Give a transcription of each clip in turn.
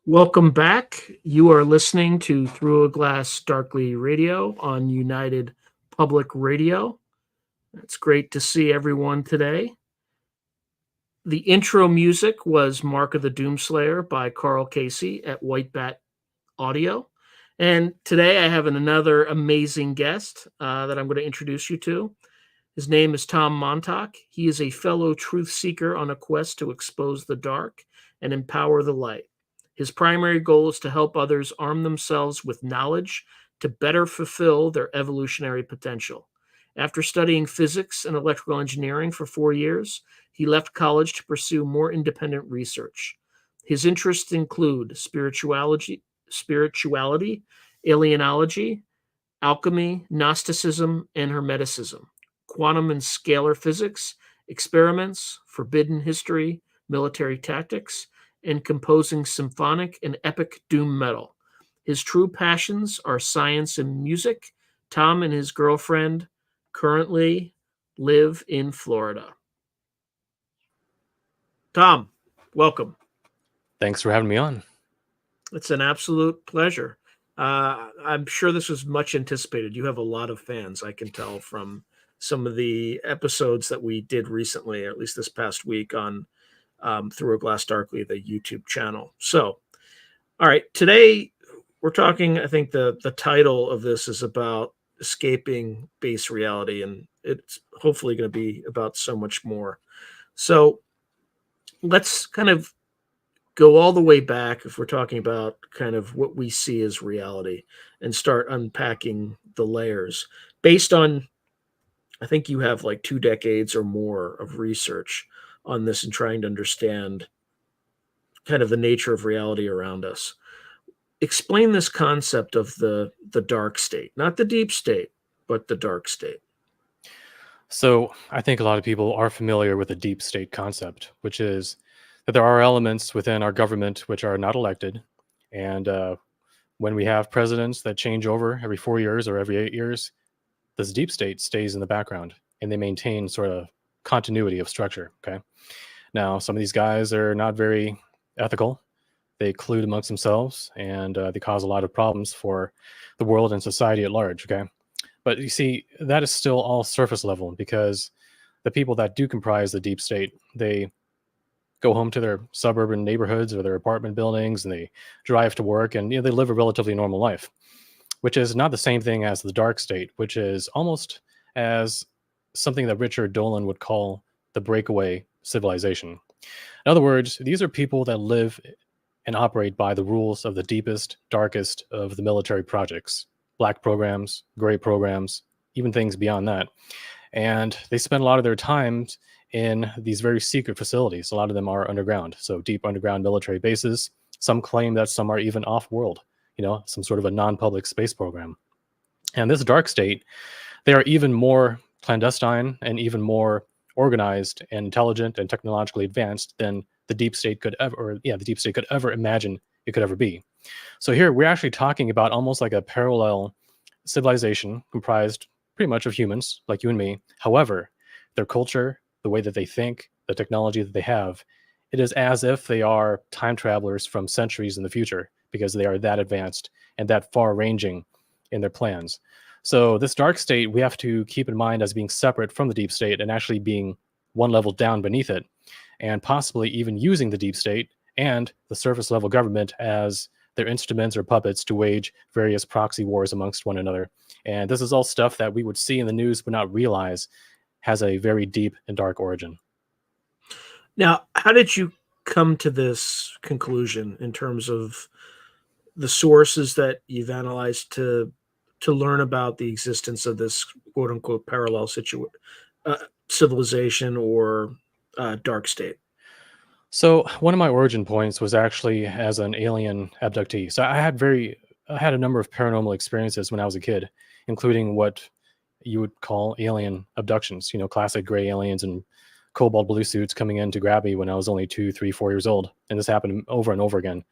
Welcome back. You are listening to Through a Glass Darkly Radio on United Public Radio. It's great to see everyone today. The intro music was Mark of the Doomslayer by Karl Casey at White Bat Audio. And today I have another amazing guest that I'm going to introduce you to. His name is Tom Montalk. He is a fellow truth seeker on a quest to expose the dark and empower the light. His primary goal is to help others arm themselves with knowledge to better fulfill their evolutionary potential. After studying physics and electrical engineering for 4 years, he left college to pursue more independent research. His interests include spirituality, alienology, alchemy, Gnosticism, and Hermeticism, quantum and scalar physics, experiments, forbidden history, military tactics, and composing symphonic and epic doom metal. His true passions are science and music. Tom and his girlfriend currently live in Florida. Tom, welcome. Thanks for having me on. It's an absolute pleasure. I'm sure this was much anticipated. You have a lot of fans, I can tell from some of the episodes that we did recently, or at least this past week on Through a Glass Darkly, the YouTube channel. So, all right, today we're talking, I think the title of this is about escaping base reality, and it's hopefully going to be about so much more. So let's kind of go all the way back if we're talking about kind of what we see as reality and start unpacking the layers based on, I think you have like 2 decades or more of research on this and trying to understand kind of the nature of reality around us. Explain this concept of the dark state, not the deep state, but the dark state. So I think a lot of people are familiar with the deep state concept, which is that there are elements within our government which are not elected. And when we have presidents that change over every 4 years or every 8 years, this deep state stays in the background and they maintain sort of continuity of structure. Okay. Now, some of these guys are not very ethical. They collude amongst themselves and they cause a lot of problems for the world and society at large. Okay. But you see, that is still all surface level because the people that do comprise the deep state, they go home to their suburban neighborhoods or their apartment buildings and they drive to work and they live a relatively normal life, which is not the same thing as the dark state, which is almost as something that Richard Dolan would call the breakaway civilization. In other words, these are people that live and operate by the rules of the deepest, darkest of the military projects, black programs, gray programs, even things beyond that. And they spend a lot of their time in these very secret facilities. A lot of them are underground, so deep underground military bases. Some claim that some are even off-world, some sort of a non-public space program. And this dark state, they are even more clandestine and even more organized and intelligent and technologically advanced than the deep state could ever imagine it could ever be. So here we're actually talking about almost like a parallel civilization comprised pretty much of humans like you and me. However, their culture, the way that they think, the technology that they have, it is as if they are time travelers from centuries in the future because they are that advanced and that far-ranging in their plans. So this dark state, we have to keep in mind as being separate from the deep state and actually being one level down beneath it, and possibly even using the deep state and the surface level government as their instruments or puppets to wage various proxy wars amongst one another. And this is all stuff that we would see in the news but not realize has a very deep and dark origin. Now, how did you come to this conclusion in terms of the sources that you've analyzed to learn about the existence of this quote unquote parallel civilization or dark state? So one of my origin points was actually as an alien abductee. So I had a number of paranormal experiences when I was a kid, including what you would call alien abductions, classic gray aliens and cobalt blue suits coming in to grab me when I was only 2, 3, 4 years old. And this happened over and over again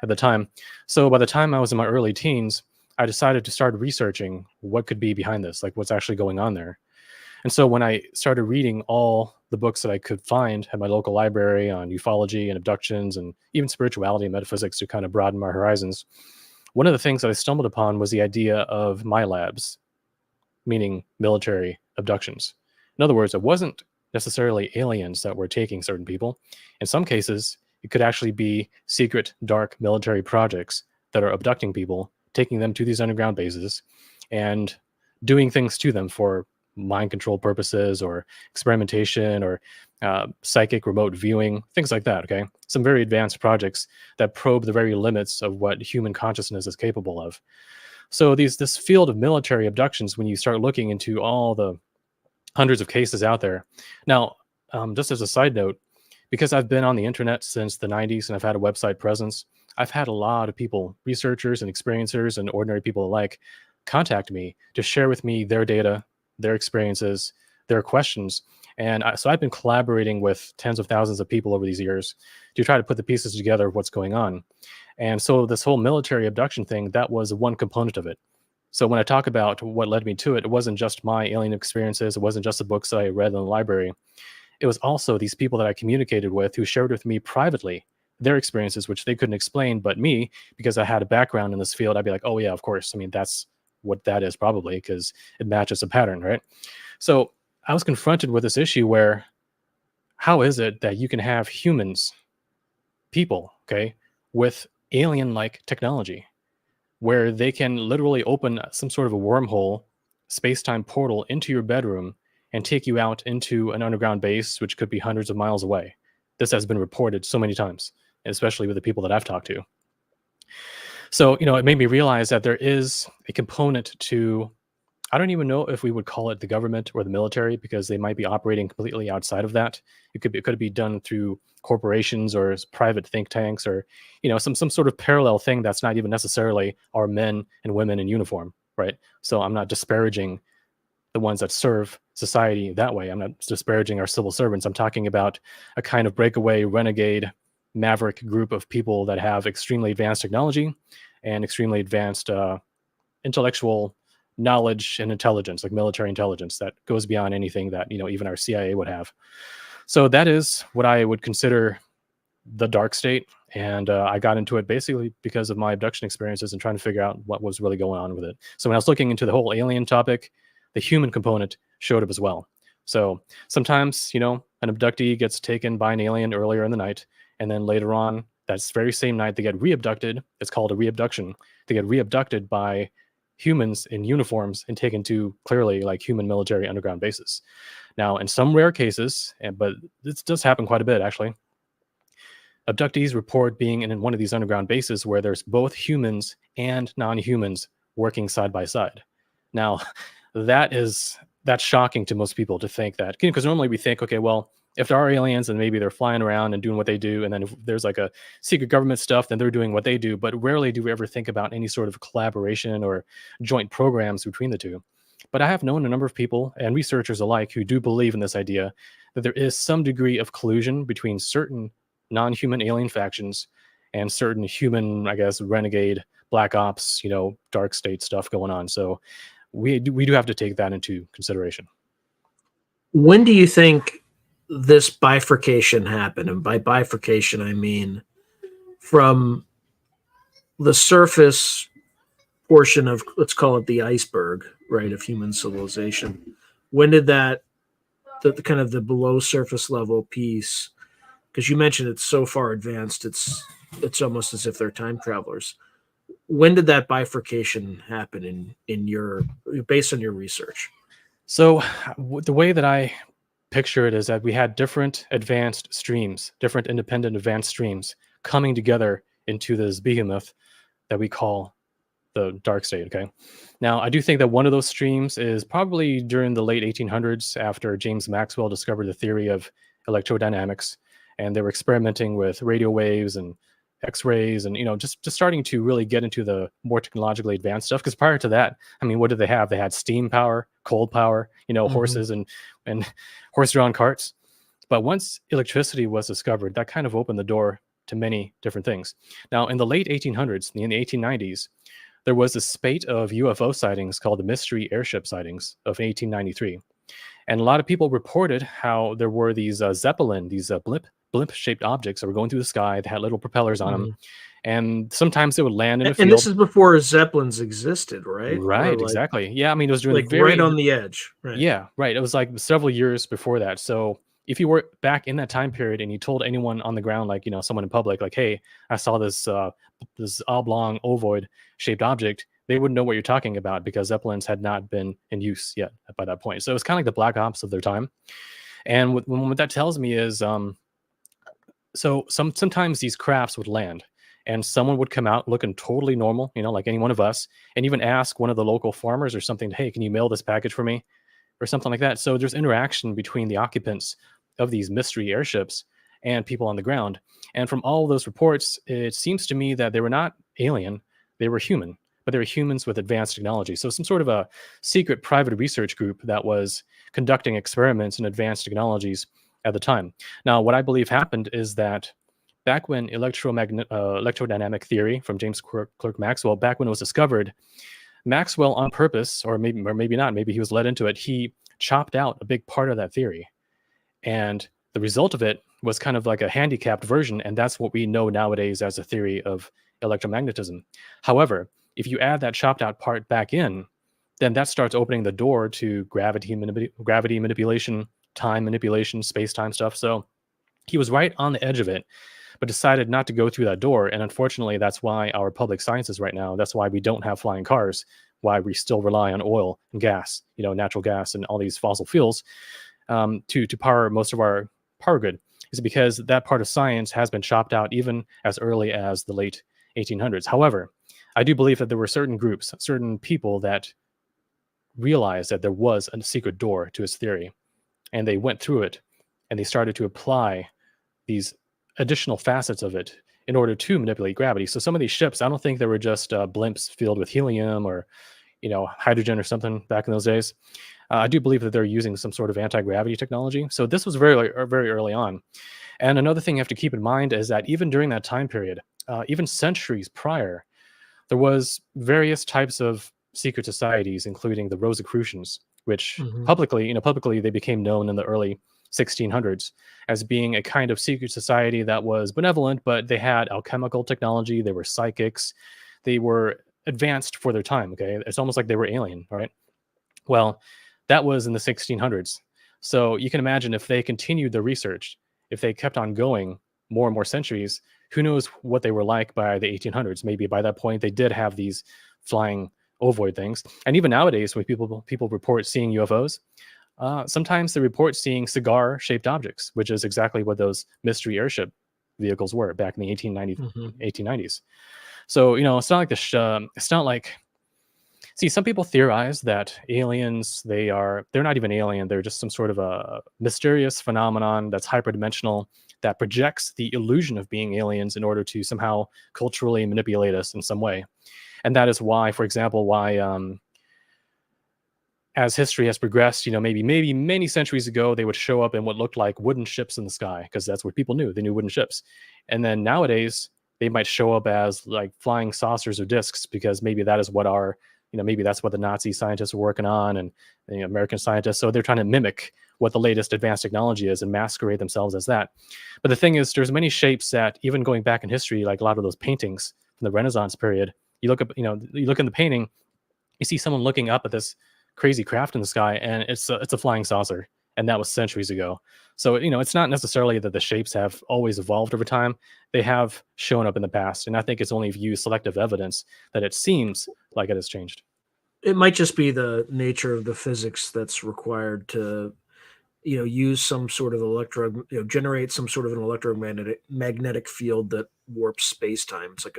at the time. So by the time I was in my early teens, I decided to start researching what could be behind this, like what's actually going on there. And so when I started reading all the books that I could find at my local library on ufology and abductions and even spirituality and metaphysics to kind of broaden my horizons, one of the things that I stumbled upon was the idea of MILABs, meaning military abductions. In other words, it wasn't necessarily aliens that were taking certain people. In some cases, it could actually be secret, dark military projects that are abducting people, taking them to these underground bases, and doing things to them for mind control purposes or experimentation or psychic remote viewing, things like that. Okay. Some very advanced projects that probe the very limits of what human consciousness is capable of. So this field of military abductions, when you start looking into all the hundreds of cases out there. Now, just as a side note, because I've been on the internet since the 90s and I've had a website presence, I've had a lot of people, researchers and experiencers and ordinary people alike, contact me to share with me their data, their experiences, their questions. And so I've been collaborating with tens of thousands of people over these years to try to put the pieces together of what's going on. And so this whole military abduction thing, that was one component of it. So when I talk about what led me to it, it wasn't just my alien experiences. It wasn't just the books that I read in the library. It was also these people that I communicated with who shared with me privately their experiences, which they couldn't explain, but me, because I had a background in this field, I'd be like, oh yeah, of course. I mean, that's what that is probably, because it matches a pattern, right? So I was confronted with this issue where how is it that you can have humans, people, okay, with alien-like technology where they can literally open some sort of a wormhole, space-time portal into your bedroom and take you out into an underground base, which could be hundreds of miles away. This has been reported so many times, especially with the people that I've talked to. So, it made me realize that there is a component to, I don't even know if we would call it the government or the military, because they might be operating completely outside of that. It could be done through corporations or private think tanks or, some sort of parallel thing that's not even necessarily our men and women in uniform, right? So I'm not disparaging the ones that serve society that way. I'm not disparaging our civil servants. I'm talking about a kind of breakaway, renegade, maverick group of people that have extremely advanced technology and extremely advanced intellectual knowledge and intelligence, like military intelligence that goes beyond anything that, even our CIA would have. So that is what I would consider the dark state. And I got into it basically because of my abduction experiences and trying to figure out what was really going on with it. So when I was looking into the whole alien topic, the human component showed up as well. So sometimes, an abductee gets taken by an alien earlier in the night, and then later on, that very same night, they get re-abducted. It's called a re-abduction. They get re-abducted by humans in uniforms and taken to clearly like human military underground bases. Now, in some rare cases, but this does happen quite a bit actually, abductees report being in one of these underground bases where there's both humans and non-humans working side by side. Now, that's shocking to most people to think that, because normally we think, okay, well, if there are aliens and maybe they're flying around and doing what they do, and then if there's like a secret government stuff, then they're doing what they do. But rarely do we ever think about any sort of collaboration or joint programs between the two. But I have known a number of people and researchers alike who do believe in this idea that there is some degree of collusion between certain non-human alien factions and certain human, I guess, renegade black ops, dark state stuff going on. So we do have to take that into consideration. When do you think this bifurcation happened? And by bifurcation, I mean from the surface portion of, let's call it the iceberg, right, of human civilization. When did the kind of the below surface level piece, because you mentioned it's so far advanced, it's almost as if they're time travelers. When did that bifurcation happen in your, based on your research? So the way that I picture it is that we had different advanced streams, different independent advanced streams coming together into this behemoth that we call the dark state. Okay. Now, I do think that one of those streams is probably during the late 1800s after James Maxwell discovered the theory of electrodynamics, and they were experimenting with radio waves and X-rays and, just starting to really get into the more technologically advanced stuff. Because prior to that, I mean, what did they have? They had steam power, coal power, horses and horse-drawn carts. But once electricity was discovered, that kind of opened the door to many different things. Now, in the late 1800s, in the 1890s, there was a spate of UFO sightings called the mystery airship sightings of 1893. And a lot of people reported how there were these Zeppelin, these blimp-shaped objects that were going through the sky. They had little propellers on them, Mhm. and sometimes they would land in a And this field. is before Zeppelins existed, right? Or Right, exactly. Yeah, I mean, it was during the right very on the edge, right? yeah, right. It was like several years before that. So if you were back in that time period and you told anyone on the ground, like, someone in public, like, hey, I saw this oblong ovoid shaped object, they wouldn't know what you're talking about because Zeppelins had not been in use yet by that point. So it's kind of like the black ops of their time. And what that tells me is, so sometimes these crafts would land and someone would come out looking totally normal, like any one of us, and even ask one of the local farmers or something, hey, can you mail this package for me? Or something like that. So there's interaction between the occupants of these mystery airships and people on the ground. And from all of those reports, it seems to me that they were not alien, they were human, but they were humans with advanced technology. So some sort of a secret private research group that was conducting experiments in advanced technologies at the time. Now, what I believe happened is that back when electrodynamic theory from James Clerk Maxwell, back when it was discovered, Maxwell on purpose, or maybe not, maybe he was led into it, he chopped out a big part of that theory. And the result of it was kind of like a handicapped version, and that's what we know nowadays as a theory of electromagnetism. However, if you add that chopped out part back in, then that starts opening the door to gravity manipulation, time manipulation, space-time stuff. So he was right on the edge of it, but decided not to go through that door. And unfortunately, that's why our public sciences right now, that's why we don't have flying cars, why we still rely on oil and gas, natural gas and all these fossil fuels to power most of our power grid, is because that part of science has been chopped out even as early as the late 1800s. However, I do believe that there were certain groups, certain people that realized that there was a secret door to his theory, and they went through it and they started to apply these additional facets of it in order to manipulate gravity. So some of these ships, I don't think they were just blimps filled with helium or hydrogen or something back in those days. I do believe that they're using some sort of anti-gravity technology. So this was very early on. And another thing you have to keep in mind is that even during that time period, even centuries prior, there was various types of secret societies, including the Rosicrucians, which Mhm. publicly they became known in the early 1600s as being a kind of secret society that was benevolent, but they had alchemical technology. They were psychics. They were advanced for their time. Okay. It's almost like they were alien. All right. Well, that was in the 1600s. So you can imagine if they continued the research, if they kept on going more and more centuries, who knows what they were like by the 1800s. Maybe by that point, they did have these flying ovoid things. And even nowadays, when people report seeing UFOs, sometimes they report seeing cigar-shaped objects, which is exactly what those mystery airship vehicles were back in the Mhm. 1890s. So it's not like it's not like. See, some people theorize that aliens they're not even alien. They're just some sort of a mysterious phenomenon that's hyperdimensional that projects the illusion of being aliens in order to somehow culturally manipulate us in some way. And that is why, for example, why as history has progressed, maybe many centuries ago, they would show up in what looked like wooden ships in the sky because that's what people knew. They knew wooden ships. And then nowadays, they might show up as like flying saucers or discs because maybe that is what maybe that's what the Nazi scientists were working on and American scientists. So they're trying to mimic what the latest advanced technology is and masquerade themselves as that. But the thing is, there's many shapes that even going back in history, like a lot of those paintings from the Renaissance period, you look up, you look in the painting, you see someone looking up at this crazy craft in the sky, and it's a flying saucer, and that was centuries ago. So it's not necessarily that the shapes have always evolved over time; they have shown up in the past, and I think it's only if you use selective evidence that it seems like it has changed. It might just be the nature of the physics that's required to, use some sort of generate some sort of an electromagnetic field that warps space time. It's like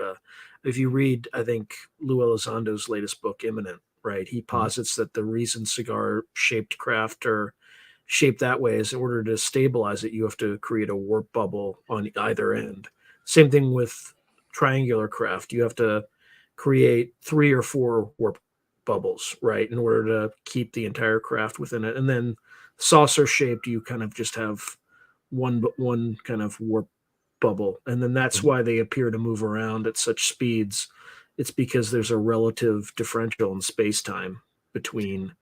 if you read, I think Lou Elizondo's latest book, Imminent, right? He Mhm. posits that the reason cigar shaped craft are shaped that way is in order to stabilize it, you have to create a warp bubble on either end. Same thing with triangular craft. You have to create 3 or 4 warp bubbles, right, in order to keep the entire craft within it. And then saucer shaped, you kind of just have one kind of warp bubble, and then that's Mhm. why they appear to move around at such speeds. It's because there's a relative differential in space time between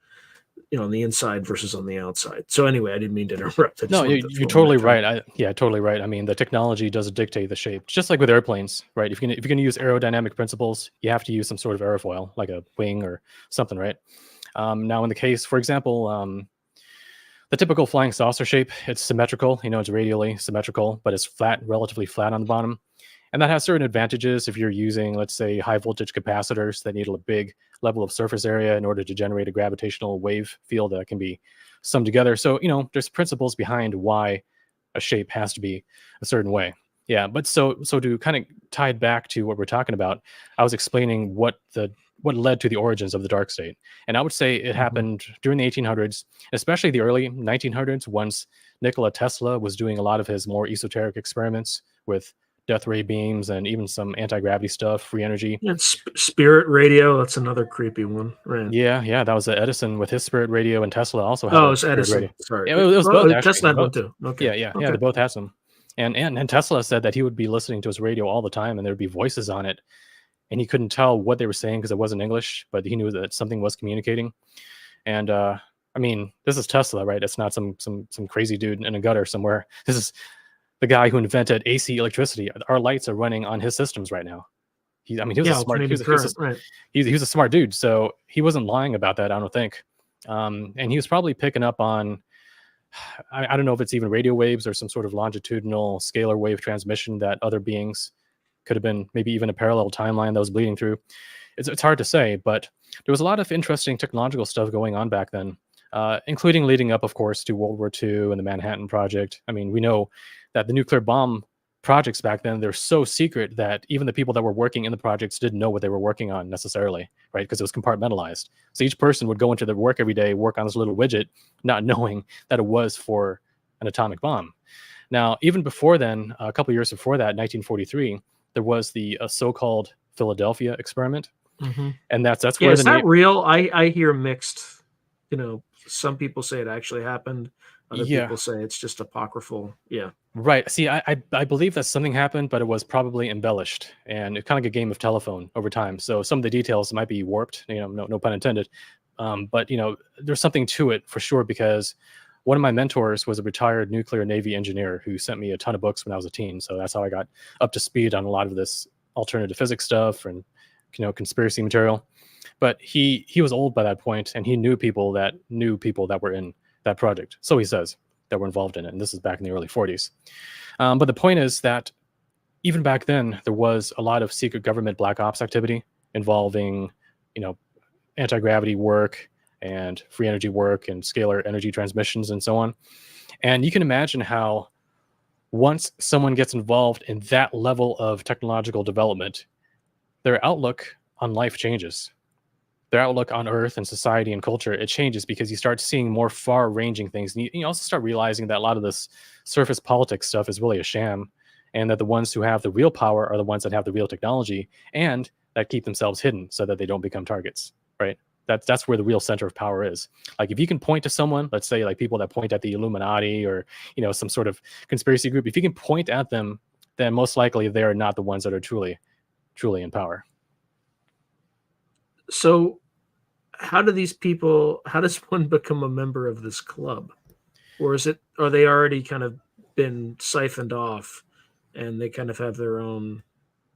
on the inside versus on the outside. So anyway, I didn't mean to interrupt. I just No, wanted to you're throw in totally that comment. right. Yeah, totally right. I mean, the technology does dictate the shape, just like with airplanes, right? If you're gonna use aerodynamic principles, you have to use some sort of airfoil, like a wing or something, right? Now, in the case, for example, the typical flying saucer shape, it's symmetrical. It's radially symmetrical, but it's flat, relatively flat on the bottom. And that has certain advantages if you're using, let's say, high voltage capacitors that need a big level of surface area in order to generate a gravitational wave field that can be summed together. So, there's principles behind why a shape has to be a certain way. Yeah, but so to kind of tie it back to what we're talking about, I was explaining what led to the origins of the dark state. And I would say it happened during the 1800s, especially the early 1900s, once Nikola Tesla was doing a lot of his more esoteric experiments with death ray beams and even some anti-gravity stuff, free energy. And spirit radio, that's another creepy one, right? Yeah, that was Edison with his spirit radio, and Tesla also had Oh, a it's spirit Edison. radio. Sorry. Yeah, it was both actually. Tesla had one Both. too. Yeah, Okay. they both had some. And Tesla said that he would be listening to his radio all the time, and there'd be voices on it, and he couldn't tell what they were saying because it wasn't English, but he knew that something was communicating. And I mean, this is Tesla, right? It's not some crazy dude in a gutter somewhere. This is the guy who invented AC electricity. Our lights are running on his systems right now. He was a smart. Right. He was a smart dude, so he wasn't lying about that, I don't think. And he was probably picking up on, I don't know if it's even radio waves or some sort of longitudinal scalar wave transmission that other beings could have been, maybe even a parallel timeline that was bleeding through. It's hard to say, but there was a lot of interesting technological stuff going on back then, including leading up, of course, to World War II and the Manhattan Project. I mean, we know that the nuclear bomb projects back then, they're so secret that even the people that were working in the projects didn't know what they were working on necessarily, right? Because it was compartmentalized. So each person would go into their work every day, work on this little widget, not knowing that it was for an atomic bomb. Now, even before then, a couple of years before that, 1943, there was the so-called Philadelphia experiment. And that's where is that real? I hear mixed, some people say it actually happened. Other people say it's just apocryphal. Yeah. Right. See, I believe that something happened, but it was probably embellished, and it's kind of like a game of telephone over time. So some of the details might be warped, no pun intended. But there's something to it for sure, because one of my mentors was a retired nuclear Navy engineer who sent me a ton of books when I was a teen. So that's how I got up to speed on a lot of this alternative physics stuff and conspiracy material. But he was old by that point, and he knew people that were in that project. So he says, that were involved in it. And this is back in the early 40s. But the point is that even back then, there was a lot of secret government black ops activity involving, anti-gravity work and free energy work and scalar energy transmissions and so on. And you can imagine how once someone gets involved in that level of technological development, their outlook on life changes. Their outlook on Earth and society and culture, it changes, because you start seeing more far-ranging things. And you also start realizing that a lot of this surface politics stuff is really a sham, and that the ones who have the real power are the ones that have the real technology and that keep themselves hidden so that they don't become targets, right? That's where the real center of power is. Like, if you can point to someone, let's say like people that point at the Illuminati or, some sort of conspiracy group, if you can point at them, then most likely they are not the ones that are truly in power. So how does one become a member of this club? Or are they already kind of been siphoned off and they kind of have their own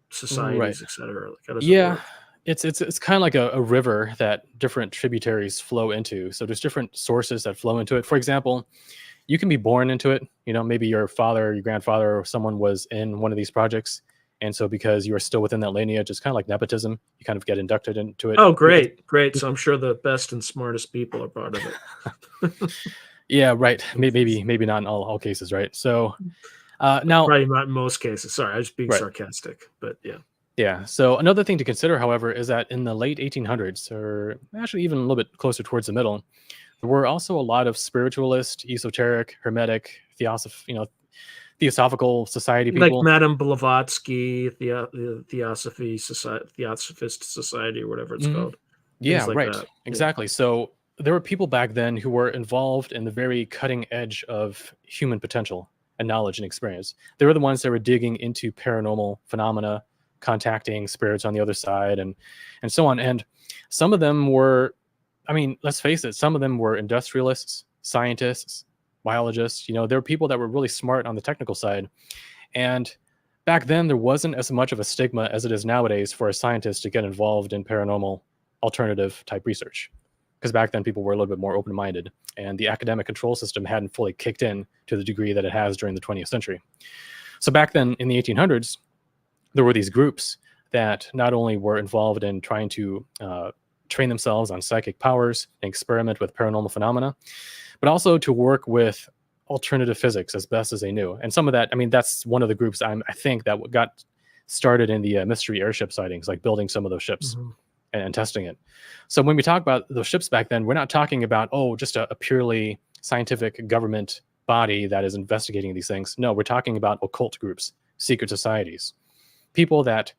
societies, Right. etc.? Like, how does it work? It's kind of like a river that different tributaries flow into. So there's different sources that flow into it. For example, you can be born into it. Maybe your father, your grandfather, or someone was in one of these projects. And so because you are still within that lineage, it's kind of like nepotism. You kind of get inducted into it. Oh, great. So I'm sure the best and smartest people are part of it. Yeah, right. Maybe not in all cases, right? So now, probably not in most cases. Sorry, I was being sarcastic, but yeah. Yeah. So another thing to consider, however, is that in the late 1800s, or actually even a little bit closer towards the middle, there were also a lot of spiritualist, esoteric, hermetic, theosophical society people, like Madame Blavatsky, the Theosophist Society, or whatever it's called. Yeah, like right. that. Exactly. So there were people back then who were involved in the very cutting edge of human potential and knowledge and experience. They were the ones that were digging into paranormal phenomena, contacting spirits on the other side, and so on. And some of them were I mean, let's face it, some of them were industrialists, scientists, biologists. There were people that were really smart on the technical side. And back then, there wasn't as much of a stigma as it is nowadays for a scientist to get involved in paranormal alternative type research. Because back then, people were a little bit more open minded, and the academic control system hadn't fully kicked in to the degree that it has during the 20th century. So back then, in the 1800s, there were these groups that not only were involved in trying to train themselves on psychic powers and experiment with paranormal phenomena, but also to work with alternative physics as best as they knew. And some of that, I mean, that's one of the groups I think that got started in the mystery airship sightings, like building some of those ships and testing it. So when we talk about those ships back then, we're not talking about, just a purely scientific government body that is investigating these things. No, we're talking about occult groups, secret societies, people that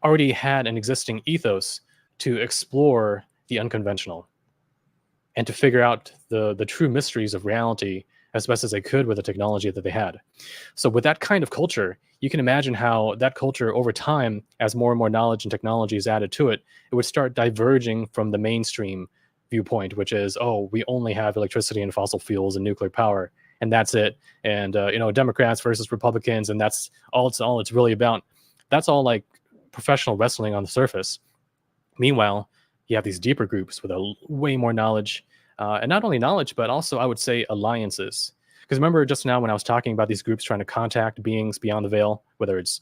already had an existing ethos to explore the unconventional and to figure out the true mysteries of reality as best as they could with the technology that they had. So with that kind of culture, you can imagine how that culture over time, as more and more knowledge and technology is added to it, it would start diverging from the mainstream viewpoint, which is, we only have electricity and fossil fuels and nuclear power, and that's it. And, Democrats versus Republicans, and that's all it's really about. That's all like professional wrestling on the surface. Meanwhile, you have these deeper groups with way more knowledge, and not only knowledge, but also I would say alliances. Because remember just now when I was talking about these groups trying to contact beings beyond the veil, whether it's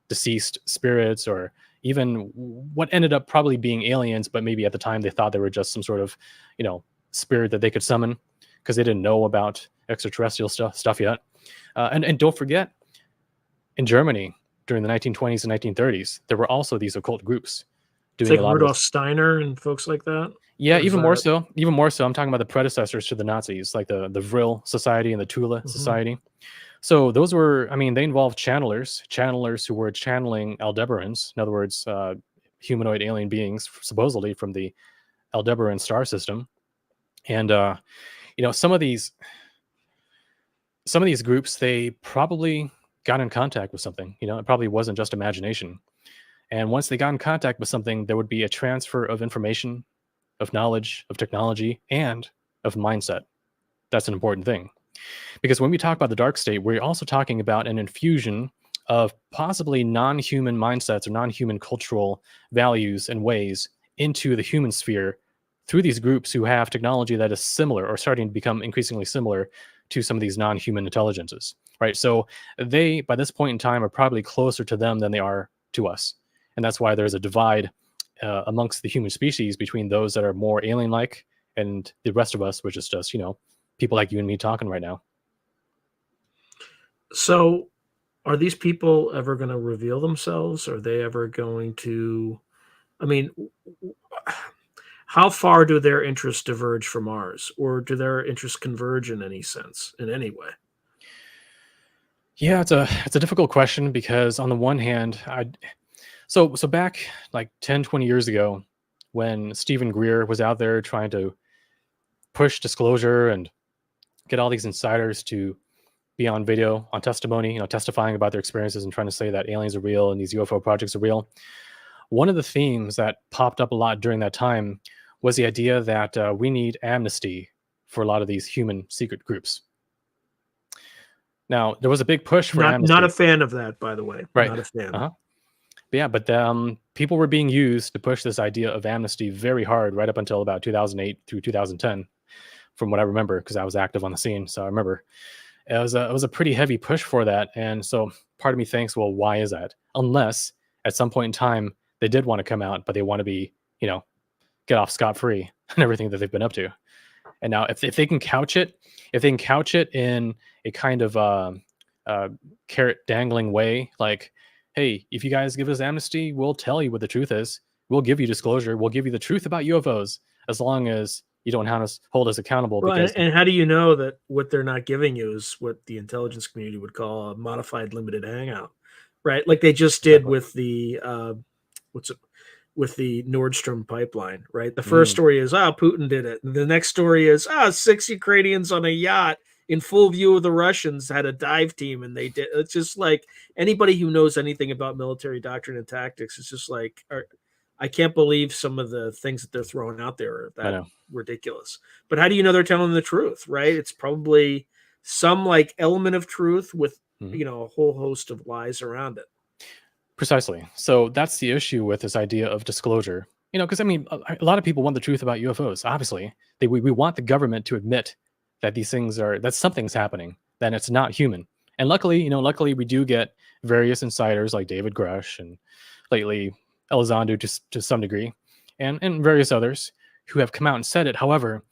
deceased spirits or even what ended up probably being aliens, but maybe at the time they thought they were just some sort of, spirit that they could summon because they didn't know about extraterrestrial stuff yet. And don't forget, in Germany during the 1920s and 1930s, there were also these occult groups doing like a lot Rudolf Steiner and folks like that. Yeah, even more so. I'm talking about the predecessors to the Nazis, like the Vril Society and the Tula Society. So those were, they involved channelers who were channeling Aldebarans, in other words, humanoid alien beings, supposedly from the Aldebaran star system. And some of these groups, they probably got in contact with something. It probably wasn't just imagination. And once they got in contact with something, there would be a transfer of information, of knowledge, of technology, and of mindset. That's an important thing. Because when we talk about the dark state, we're also talking about an infusion of possibly non-human mindsets or non-human cultural values and ways into the human sphere through these groups who have technology that is similar or starting to become increasingly similar to some of these non-human intelligences, right? So they, by this point in time, are probably closer to them than they are to us. And that's why there's a divide amongst the human species between those that are more alien-like and the rest of us, which is just, people like you and me talking right now. So are these people ever going to reveal themselves? Are they ever going to, how far do their interests diverge from ours, or do their interests converge in any sense, in any way? Yeah, it's a difficult question because on the one hand, so back like 10, 20 years ago, when Stephen Greer was out there trying to push disclosure and get all these insiders to be on video, on testimony, testifying about their experiences and trying to say that aliens are real and these UFO projects are real. One of the themes that popped up a lot during that time was the idea that we need amnesty for a lot of these human secret groups. Now, there was a big push for amnesty. Not a fan of that, by the way. Right. Not a fan. Uh-huh. But people were being used to push this idea of amnesty very hard right up until about 2008 through 2010, from what I remember, because I was active on the scene. So I remember it was a pretty heavy push for that. And so part of me thinks, well, why is that? Unless at some point in time they did want to come out, but they want to be, get off scot-free and everything that they've been up to. And now if they can couch it, in a kind of carrot dangling way, like, hey, if you guys give us amnesty, we'll tell you what the truth is. We'll give you disclosure. We'll give you the truth about UFOs as long as you don't hold us accountable. Well, and how do you know that what they're not giving you is what the intelligence community would call a modified limited hangout, right? Like they just did with the with the Nordstrom pipeline, right? The first story is, Putin did it. And the next story is, 6 Ukrainians on a yacht in full view of the Russians had a dive team, and they did. It's just like anybody who knows anything about military doctrine and tactics, it's just like, I can't believe some of the things that they're throwing out there are I that know. ridiculous. But how do you know they're telling the truth, right? It's probably some like element of truth with, Mhm. a whole host of lies around it. Precisely. So that's the issue with this idea of disclosure. Because I mean, a lot of people want the truth about UFOs. Obviously, we want the government to admit that these things are that something's happening, that it's not human. And luckily, luckily we do get various insiders like David Grush and lately Elizondo to some degree, and various others who have come out and said it. However,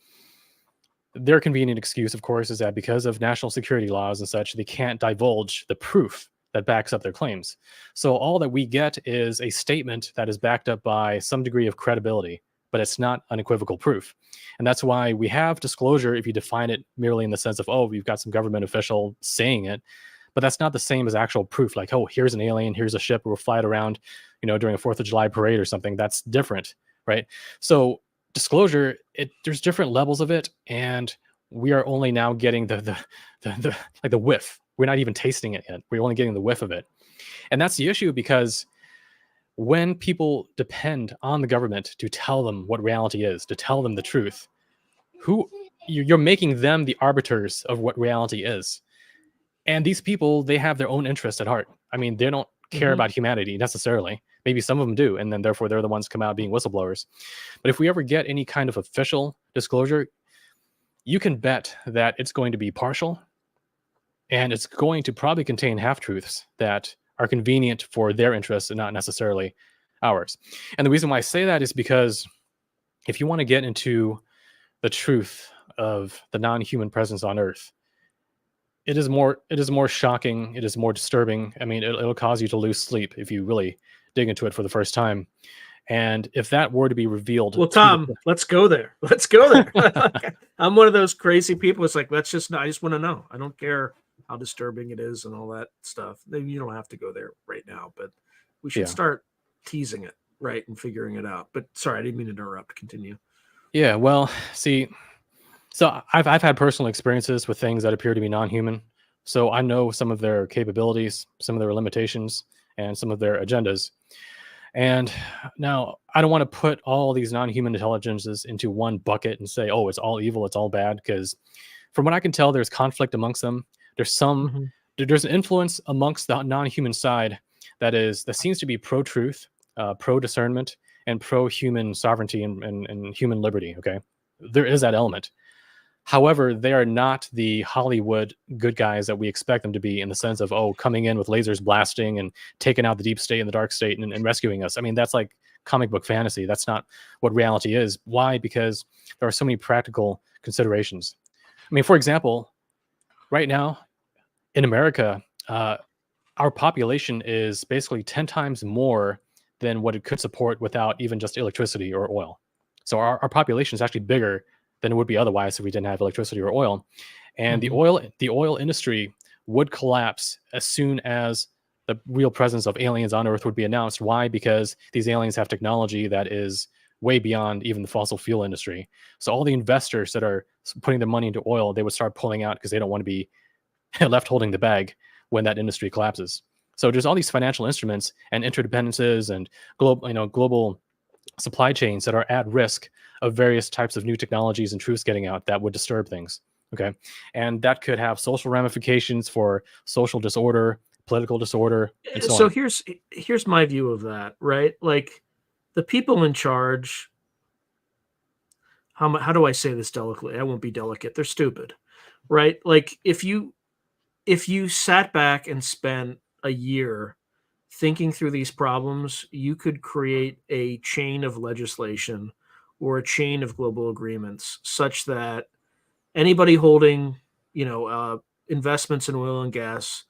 their convenient excuse, of course, is that because of national security laws and such, they can't divulge the proof that backs up their claims. So all that we get is a statement that is backed up by some degree of credibility, but it's not unequivocal proof. And that's why we have disclosure if you define it merely in the sense of, oh, we've got some government official saying it, but that's not the same as actual proof. Like, oh, here's an alien, here's a ship, we'll fly it around, during a 4th of July parade or something. That's different, right? So disclosure, there's different levels of it, and we are only now getting the like the whiff. We're not even tasting it yet. We're only getting the whiff of it. And that's the issue, because when people depend on the government to tell them what reality is, to tell them the truth, who you're making them the arbiters of what reality is. And these people, they have their own interests at heart. I mean, they don't care Mhm. about humanity necessarily. Maybe some of them do, and then therefore they're the ones come out being whistleblowers. But if we ever get any kind of official disclosure, you can bet that it's going to be partial, and it's going to probably contain half truths that are convenient for their interests and not necessarily ours. And the reason why I say that is because if you want to get into the truth of the non-human presence on Earth, it is more shocking, it is more disturbing. I mean, it'll cause you to lose sleep if you really dig into it for the first time. And if that were to be revealed Well, to Tom, let's go there. Let's go there. I'm one of those crazy people. It's like, let's just know. I just want to know. I don't care how disturbing it is and all that stuff. Maybe you don't have to go there right now, but we should yeah. start teasing it, right, and figuring it out. But sorry, I didn't mean to interrupt. Continue. Yeah, well, see, so I've had personal experiences with things that appear to be non-human. So I know some of their capabilities, some of their limitations, and some of their agendas. And now I don't want to put all these non-human intelligences into one bucket and say, oh, it's all evil, it's all bad, because from what I can tell, there's conflict amongst them. There's some Mhm. there's an influence amongst the non-human side that seems to be pro-truth, pro-discernment, and pro-human sovereignty and human liberty. Okay, there is that element. However, they are not the Hollywood good guys that we expect them to be, in the sense of, oh, coming in with lasers blasting and taking out the deep state and the dark state and rescuing us. I mean, that's like comic book fantasy. That's not what reality is. Why? Because there are so many practical considerations. I mean, for example, right now in America, our population is basically 10 times more than what it could support without even just electricity or oil. So our population is actually bigger than it would be otherwise if we didn't have electricity or oil. And the Mhm. oil industry would collapse as soon as the real presence of aliens on Earth would be announced. Why? Because these aliens have technology that is way beyond even the fossil fuel industry. So all the investors that are putting their money into oil, they would start pulling out because they don't want to be left holding the bag when that industry collapses. So there's all these financial instruments and interdependencies and global supply chains that are at risk of various types of new technologies and truths getting out that would disturb things. Okay. And that could have social ramifications for social disorder, political disorder, and so So on. here's my view of that, right? Like the people in charge. How do I say this delicately? I won't be delicate. They're stupid, right? Like if you sat back and spent a year thinking through these problems, you could create a chain of legislation or a chain of global agreements such that anybody holding, investments in oil and gas,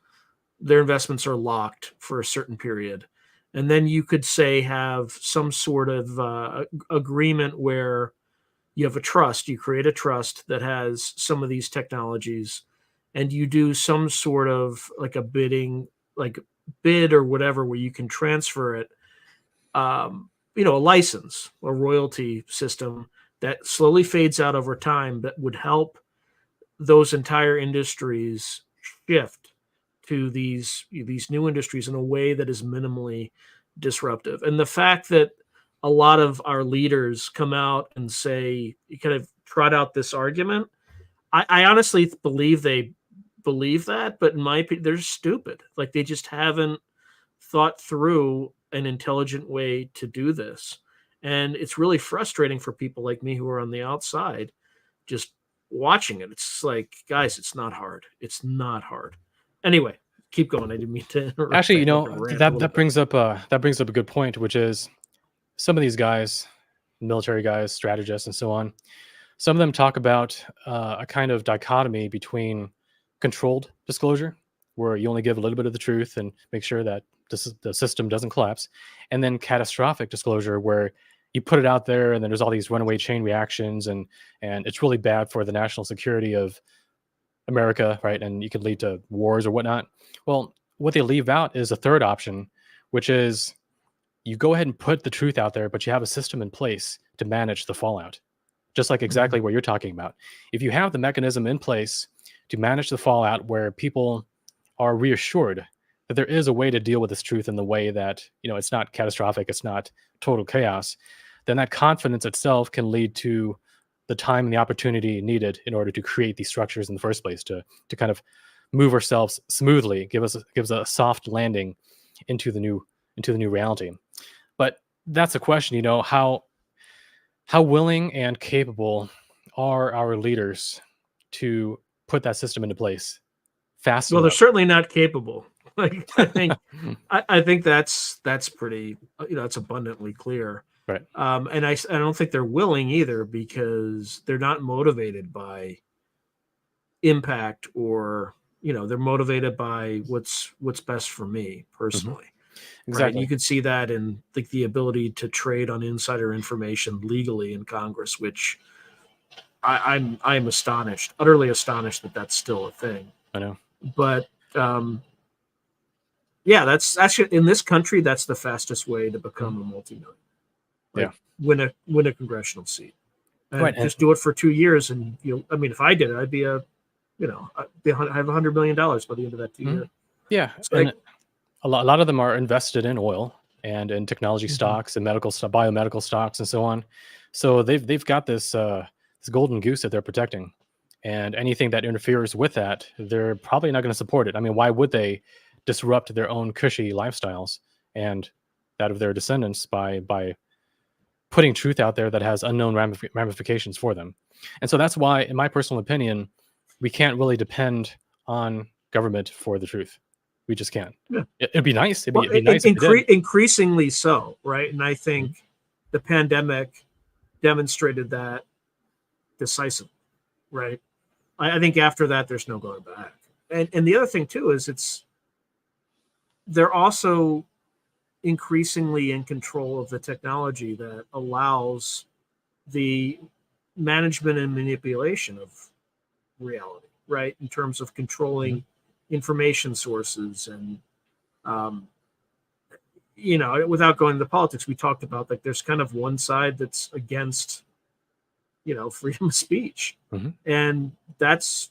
their investments are locked for a certain period. And then you could say have some sort of agreement where you have a trust, you create a trust that has some of these technologies, and you do some sort of like a bidding, like bid or whatever, where you can transfer it, a license, a royalty system that slowly fades out over time, but would help those entire industries shift to these new industries in a way that is minimally disruptive. And the fact that a lot of our leaders come out and say, you kind of trot out this argument. I honestly believe they believe that, but in my opinion, they're stupid. Like they just haven't thought through an intelligent way to do this. And it's really frustrating for people like me who are on the outside just watching it. It's like, guys, it's not hard. It's not hard. Anyway, keep going. I didn't mean to interrupt. Actually, I had to rant a that little bit. brings up a good point, which is some of these guys, military guys, strategists, and so on. Some of them talk about a kind of dichotomy between controlled disclosure, where you only give a little bit of the truth and make sure that the system doesn't collapse, and then catastrophic disclosure, where you put it out there and then there's all these runaway chain reactions, and it's really bad for the national security of America, right? And you could lead to wars or whatnot. Well, what they leave out is a third option, which is you go ahead and put the truth out there, but you have a system in place to manage the fallout, just like exactly what you're talking about. If you have the mechanism in place to manage the fallout, where people are reassured that there is a way to deal with this truth in the way that, it's not catastrophic, it's not total chaos, then that confidence itself can lead to the time and the opportunity needed in order to create these structures in the first place, to kind of move ourselves smoothly, gives us a soft landing into the new reality. But that's a question, how willing and capable are our leaders to put that system into place fast Well, they're enough? certainly not capable. Like I think that's pretty, it's abundantly clear. Right. And I don't think they're willing either, because they're not motivated by impact, or they're motivated by what's best for me personally. Exactly. Right? You can see that in the ability to trade on insider information legally in Congress, which I'm astonished, utterly astonished that that's still a thing. I know. But yeah, that's actually, in this country, that's the fastest way to become a multimillionaire. Like, win a congressional seat, and Right, just do it for 2 years, and if I did it, I'd be I'd have $100 million by the end of that 2 years. Yeah, and a lot of them are invested in oil and in technology stocks and biomedical stocks and so on. So they've got this golden goose that they're protecting, and anything that interferes with that, they're probably not going to support it. I mean, why would they disrupt their own cushy lifestyles and that of their descendants by putting truth out there that has unknown ramifications for them? And so that's why, in my personal opinion, we can't really depend on government for the truth. We just can't. Yeah. It'd be nice. It'd be nice. Increasingly so, right? And I think the pandemic demonstrated that decisively, right? I think after that, there's no going back. And the other thing too is they're also increasingly in control of the technology that allows the management and manipulation of reality, right? In terms of controlling information sources, and without going into politics, we talked about, like, there's kind of one side that's against freedom of speech, and that's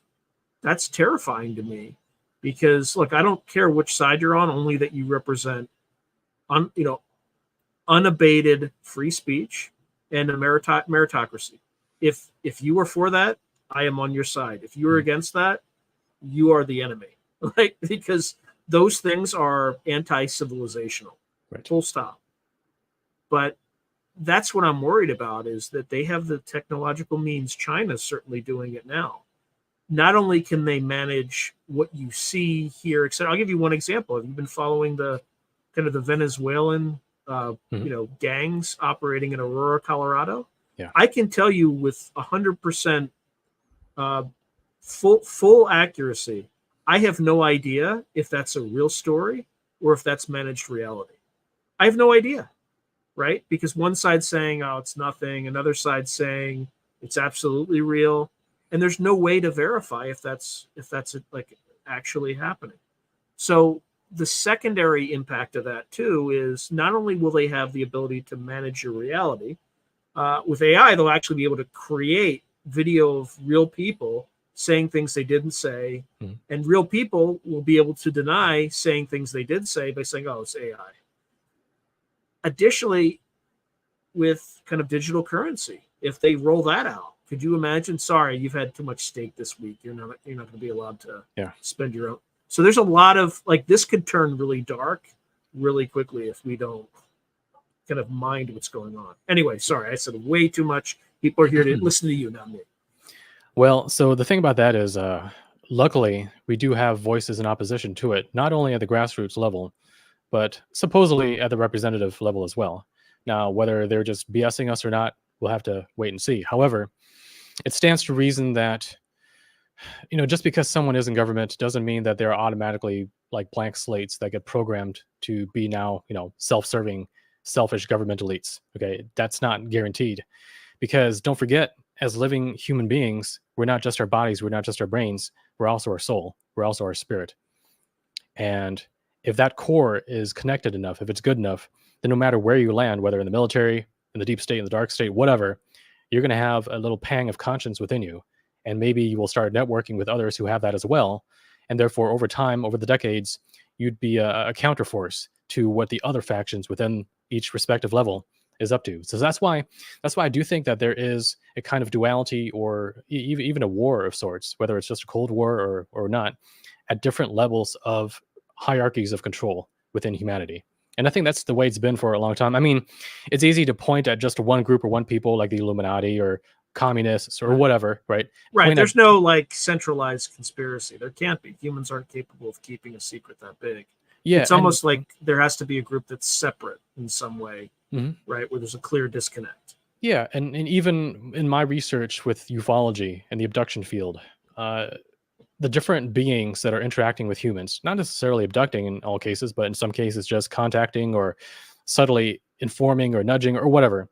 terrifying to me, because look, I don't care which side you're on, only that you represent unabated free speech and a meritocracy. If you are for that, I am on your side. If you are against that, you are the enemy, right? Because those things are anti-civilizational, right? Full stop. But that's what I'm worried about, is that they have the technological means. China's certainly doing it now. Not only can they manage what you see, hear, etc. I'll give you one example. Have you been following the kind of the Venezuelan gangs operating in Aurora, Colorado? Yeah. I can tell you with 100% full accuracy, I have no idea if that's a real story or if that's managed reality. I have no idea, right? Because one side's saying, oh, it's nothing, another side's saying it's absolutely real, and there's no way to verify if that's like actually happening. So the secondary impact of that too is, not only will they have the ability to manage your reality, with AI, they'll actually be able to create video of real people saying things they didn't say, and real people will be able to deny saying things they did say by saying, oh, it's AI. Additionally, with kind of digital currency. If they roll that out, could you imagine? Sorry, you've had too much steak this week. You're not going to be allowed to spend your own. So there's a lot of like this could turn really dark really quickly if we don't kind of mind what's going on. Anyway, sorry, I said way too much. People are here to listen to you, not me. Well, so the thing about that is, luckily, we do have voices in opposition to it, not only at the grassroots level, but supposedly at the representative level as well. Now, whether they're just BSing us or not, we'll have to wait and see. However, it stands to reason that, just because someone is in government doesn't mean that they're automatically like blank slates that get programmed to be now, self-serving, selfish government elites. Okay, that's not guaranteed. Because don't forget, as living human beings, we're not just our bodies, we're not just our brains, we're also our soul, we're also our spirit. And if that core is connected enough, if it's good enough, then no matter where you land, whether in the military, in the deep state, in the dark state, whatever, you're going to have a little pang of conscience within you. And maybe you will start networking with others who have that as well. And therefore, over time, over the decades, you'd be a counterforce to what the other factions within each respective level is up to. So that's why I do think that there is a kind of duality or even a war of sorts, whether it's just a Cold War or not, at different levels of hierarchies of control within humanity. And I think that's the way it's been for a long time. I mean, it's easy to point at just one group or one people like the Illuminati or communists or whatever, right? Right. There's no like centralized conspiracy. There can't be. Humans aren't capable of keeping a secret that big. Yeah, it's almost like there has to be a group that's separate in some way, right? Where there's a clear disconnect. Yeah, and even in my research with ufology and the abduction field, the different beings that are interacting with humans, not necessarily abducting in all cases, but in some cases just contacting or subtly informing or nudging or whatever,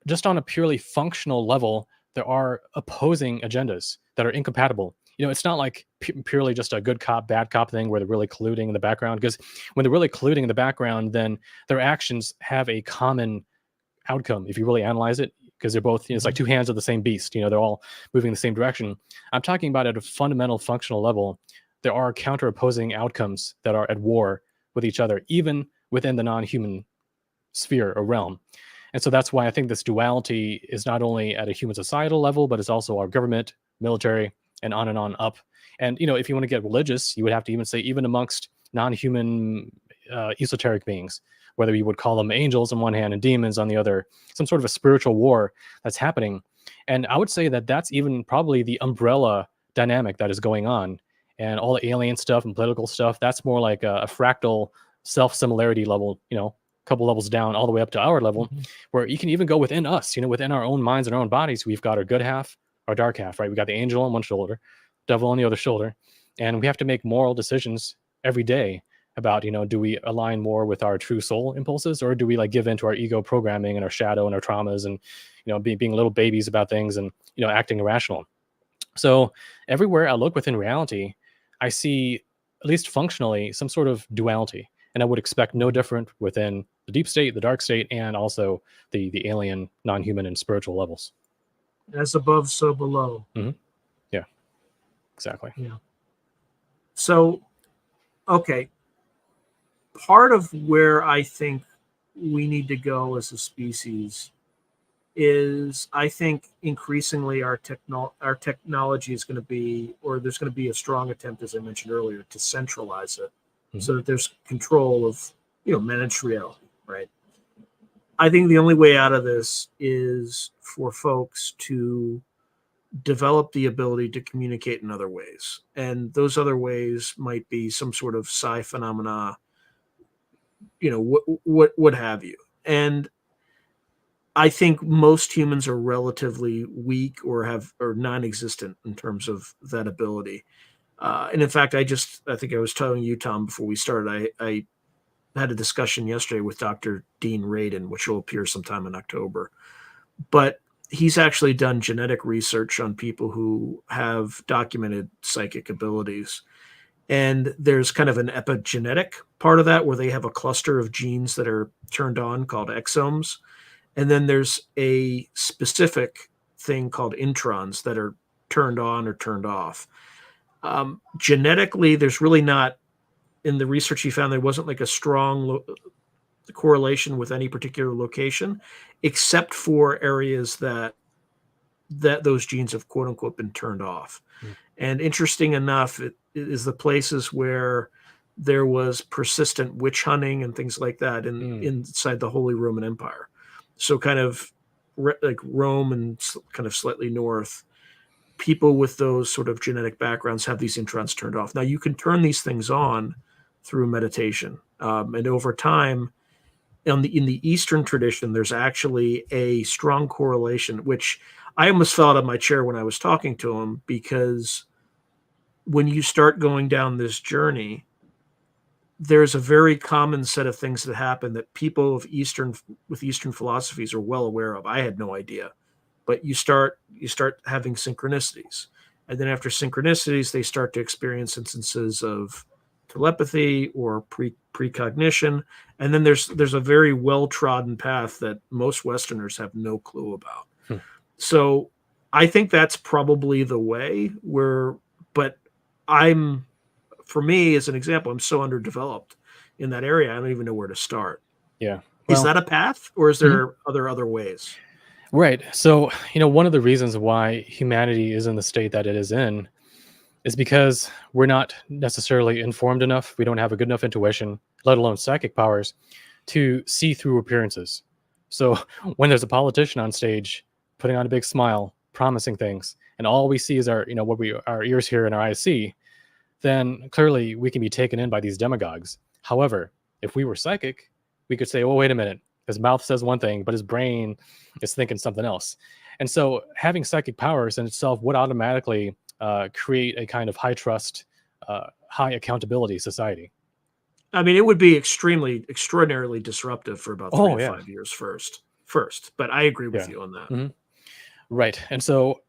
just on a purely functional level, there are opposing agendas that are incompatible. It's not like purely just a good cop, bad cop thing where they're really colluding in the background, because when they're really colluding in the background, then their actions have a common outcome if you really analyze it, because they're both, it's like two hands of the same beast. They're all moving in the same direction. I'm talking about at a fundamental functional level, there are counter opposing outcomes that are at war with each other, even within the non-human sphere or realm. And so that's why I think this duality is not only at a human societal level, but it's also our government, military, and on up. And, if you want to get religious, you would have to even say, even amongst non-human esoteric beings, whether you would call them angels on one hand and demons on the other, some sort of a spiritual war that's happening. And I would say that that's even probably the umbrella dynamic that is going on. And all the alien stuff and political stuff, that's more like a fractal self-similarity level, a couple levels down all the way up to our level, where you can even go within us, within our own minds and our own bodies. We've got our good half, our dark half, right? We got the angel on one shoulder, devil on the other shoulder. And we have to make moral decisions every day about, do we align more with our true soul impulses, or do we like give into our ego programming and our shadow and our traumas and, being little babies about things and, acting irrational. So everywhere I look within reality, I see, at least functionally, some sort of duality. And I would expect no different within the deep state, the dark state, and also the alien, non-human, and spiritual levels. As above, so below. Yeah, exactly. Yeah. So, okay. Part of where I think we need to go as a species is, I think, increasingly our technology is going to be, or there's going to be a strong attempt, as I mentioned earlier, to centralize it so that there's control of, managed reality, right? I think the only way out of this is for folks to develop the ability to communicate in other ways. And those other ways might be some sort of psi phenomena, what have you. And I think most humans are relatively weak or non-existent in terms of that ability. And in fact, I think I was telling you, Tom, before we started, I had a discussion yesterday with Dr. Dean Radin, which will appear sometime in October. But he's actually done genetic research on people who have documented psychic abilities. And there's kind of an epigenetic part of that where they have a cluster of genes that are turned on called exomes. And then there's a specific thing called introns that are turned on or turned off. Genetically, there's really not, in the research he found, there wasn't like a strong correlation with any particular location, except for areas that those genes have quote unquote been turned off. Mm. And interesting enough, it is the places where there was persistent witch hunting and things like that inside the Holy Roman Empire. So kind of like Rome and kind of slightly north, people with those sort of genetic backgrounds have these introns turned off. Now you can turn these things on through meditation, and over time, in the Eastern tradition, there's actually a strong correlation, which I almost fell out of my chair when I was talking to him, because when you start going down this journey, there's a very common set of things that happen that people with Eastern philosophies are well aware of. I had no idea, but you start having synchronicities, and then after synchronicities, they start to experience instances of telepathy or precognition, and then there's a very well trodden path that most Westerners have no clue about. So I think that's probably the way. But for me, as an example, I'm so underdeveloped in that area, I don't even know where to start. Yeah. Is that a path, or is there other ways? Right. So, one of the reasons why humanity is in the state that it is in is because we're not necessarily informed enough. We don't have a good enough intuition, let alone psychic powers, to see through appearances. So when there's a politician on stage putting on a big smile, promising things, and all we see is our ears hear and our eyes see, then clearly we can be taken in by these demagogues. However, if we were psychic, we could say, oh, wait a minute, his mouth says one thing, but his brain is thinking something else. And so having psychic powers in itself would automatically create a kind of high trust, high accountability society. I mean, it would be extraordinarily disruptive for about 3 to 5 years first. But I agree with you on that. Mm-hmm. Right. And so,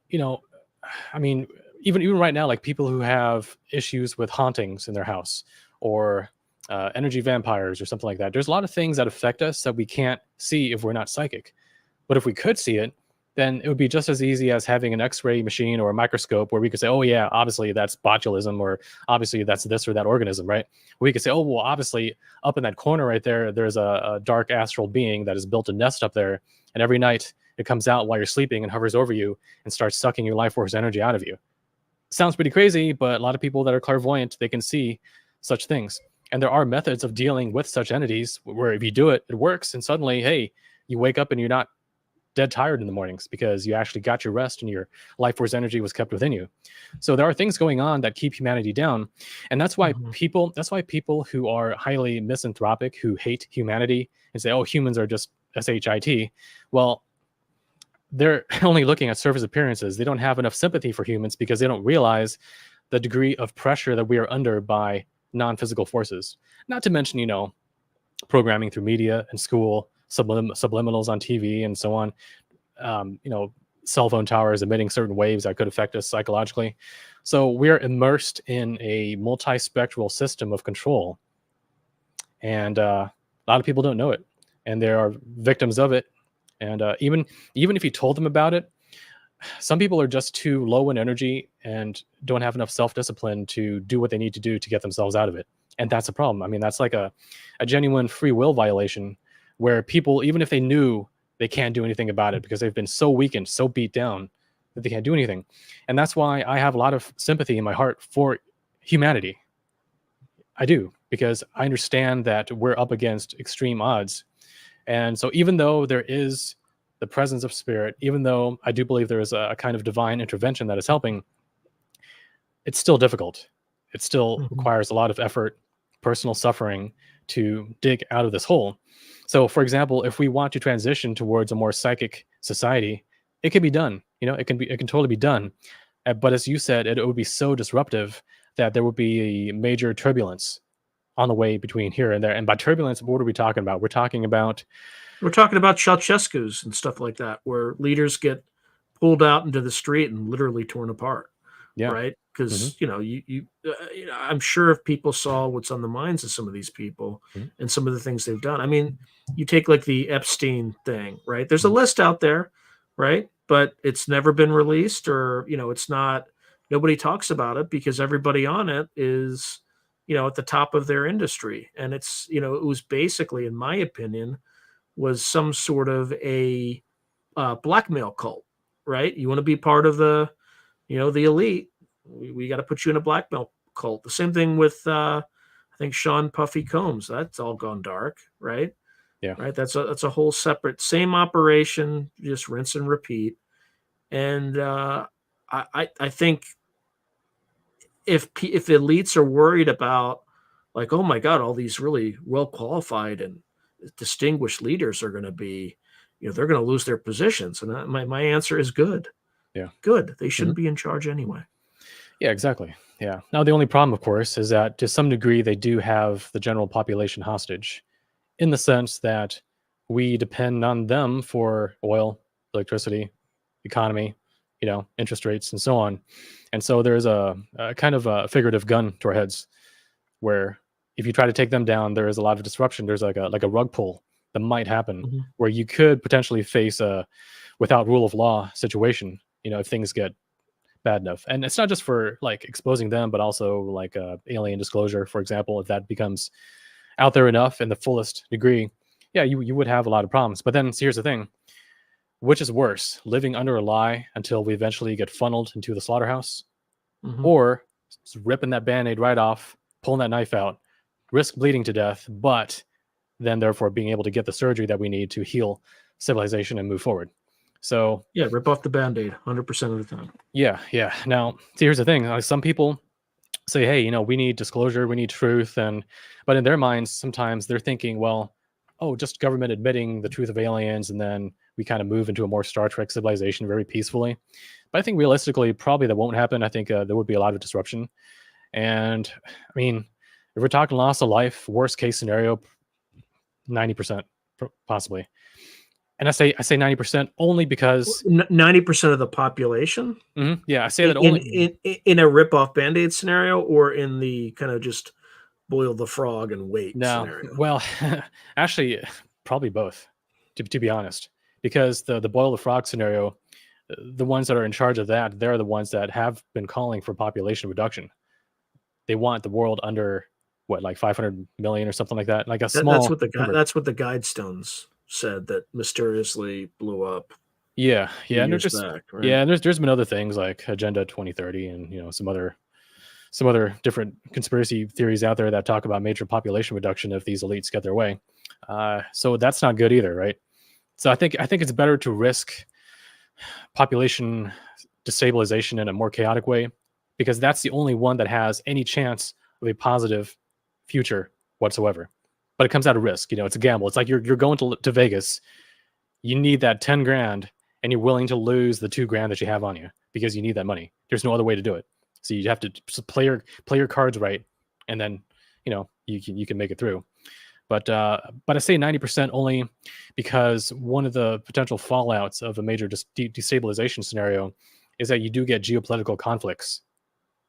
I mean, even right now, like people who have issues with hauntings in their house or energy vampires or something like that, there's a lot of things that affect us that we can't see if we're not psychic. But if we could see it, then it would be just as easy as having an X-ray machine or a microscope where we could say, oh yeah, obviously that's botulism, or obviously that's this or that organism, right? We could say, oh, well, obviously up in that corner right there, there's a dark astral being that has built a nest up there. And every night it comes out while you're sleeping and hovers over you and starts sucking your life force energy out of you. Sounds pretty crazy, but a lot of people that are clairvoyant, they can see such things. And there are methods of dealing with such entities where if you do it, it works. And suddenly, hey, you wake up and you're not dead tired in the mornings because you actually got your rest and your life force energy was kept within you. So there are things going on that keep humanity down. And that's why people who are highly misanthropic, who hate humanity and say, oh, humans are just SHIT. Well, they're only looking at surface appearances. They don't have enough sympathy for humans because they don't realize the degree of pressure that we are under by non-physical forces. Not to mention, programming through media and school, subliminals on TV and so on, cell phone towers emitting certain waves that could affect us psychologically. So we're immersed in a multispectral system of control. And a lot of people don't know it. And there are victims of it. And even if you told them about it, some people are just too low in energy and don't have enough self-discipline to do what they need to do to get themselves out of it. And that's a problem. I mean, that's like a genuine free will violation where people, even if they knew, they can't do anything about it because they've been so weakened, so beat down that they can't do anything. And that's why I have a lot of sympathy in my heart for humanity. I do, because I understand that we're up against extreme odds. And so even though there is the presence of spirit, even though I do believe there is a kind of divine intervention that is helping, it's still difficult. It still requires a lot of effort, personal suffering to dig out of this hole. So, for example, if we want to transition towards a more psychic society, it can be done. It can totally be done. But as you said, it would be so disruptive that there would be a major turbulence on the way between here and there. And by turbulence, what are we talking about? We're talking about Ceausescu's and stuff like that, where leaders get pulled out into the street and literally torn apart. Yeah. Right. Because, I'm sure if people saw what's on the minds of some of these people and some of the things they've done. I mean, you take like the Epstein thing, right? There's a list out there, right? But it's never been released, or, it's not, nobody talks about it because everybody on it is at the top of their industry. And it was basically, in my opinion, was some sort of a blackmail cult, right? You want to be part of the elite. We got to put you in a blackmail cult. The same thing with, I think, Sean Puffy Combs. That's all gone dark, right? Yeah. Right. That's a whole separate, same operation, just rinse and repeat. And I think if elites are worried about, like, oh my God, all these really well qualified and distinguished leaders are going to be, they're going to lose their positions. And my answer is good. Yeah. Good. They shouldn't be in charge anyway. Yeah, exactly. Yeah. Now, the only problem, of course, is that to some degree, they do have the general population hostage in the sense that we depend on them for oil, electricity, economy, interest rates, and so on. And so there's a kind of a figurative gun to our heads where if you try to take them down, there is a lot of disruption. There's like a rug pull that might happen where you could potentially face a without rule of law situation, if things get bad enough. And it's not just for like exposing them, but also like alien disclosure, for example. If that becomes out there enough in the fullest degree, yeah, you would have a lot of problems. But then here's the thing: which is worse, living under a lie until we eventually get funneled into the slaughterhouse, or just ripping that band-aid right off, pulling that knife out, risk bleeding to death, but then therefore being able to get the surgery that we need to heal civilization and move forward. So yeah, rip off the band-aid 100% of the time. Yeah. Now, see, here's the thing: some people say, "Hey, we need disclosure, we need truth," but in their minds, sometimes they're thinking, "Well, just government admitting the truth of aliens, and then we kind of move into a more Star Trek civilization very peacefully." But I think realistically, probably that won't happen. I think there would be a lot of disruption, and I mean, if we're talking loss of life, worst case scenario, 90% possibly. And I say 90% only because 90% of the population. Yeah, I say that only in a rip-off Band-Aid scenario, or in the kind of just boil the frog and wait scenario. Well, actually, probably both, to be honest, because the boil the frog scenario, the ones that are in charge of that, they're the ones that have been calling for population reduction. They want the world under like 500 million or something like that, like a small. That's what the Guidestones said that mysteriously blew up. Yeah, and years back, right? Yeah, and there's been other things like Agenda 2030 and some other different conspiracy theories out there that talk about major population reduction if these elites get their way. So that's not good either, right? So I think it's better to risk population destabilization in a more chaotic way, because that's the only one that has any chance of a positive future whatsoever. But it comes out of risk. It's a gamble. It's like you're going to Vegas. You need that 10 grand, and you're willing to lose the 2 grand that you have on you because you need that money. There's no other way to do it. So you have to play your cards right, and then you can make it through. But I say 90% only because one of the potential fallouts of a major destabilization scenario is that you do get geopolitical conflicts.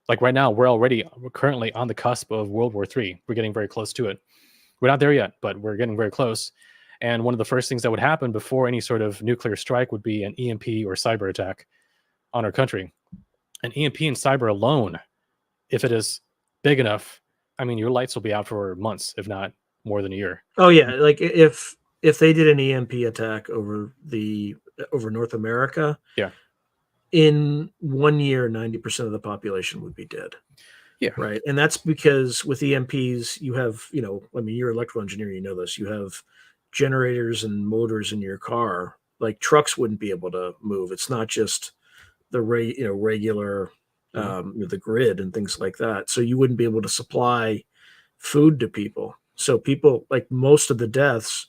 Like right now, we're currently on the cusp of World War III. We're getting very close to it. We're not there yet, but we're getting very close. And one of the first things that would happen before any sort of nuclear strike would be an EMP or cyber attack on our country. An EMP and cyber alone, if it is big enough, I mean, your lights will be out for months, if not more than a year. Oh yeah, like if they did an EMP attack over North America, yeah, in 1 year, 90% of the population would be dead. Yeah. Right. And that's because with EMPs, you have, I mean, you're an electrical engineer, you know this. You have generators and motors in your car. Like trucks wouldn't be able to move. It's not just the regular, the grid and things like that. So you wouldn't be able to supply food to people. So people, like most of the deaths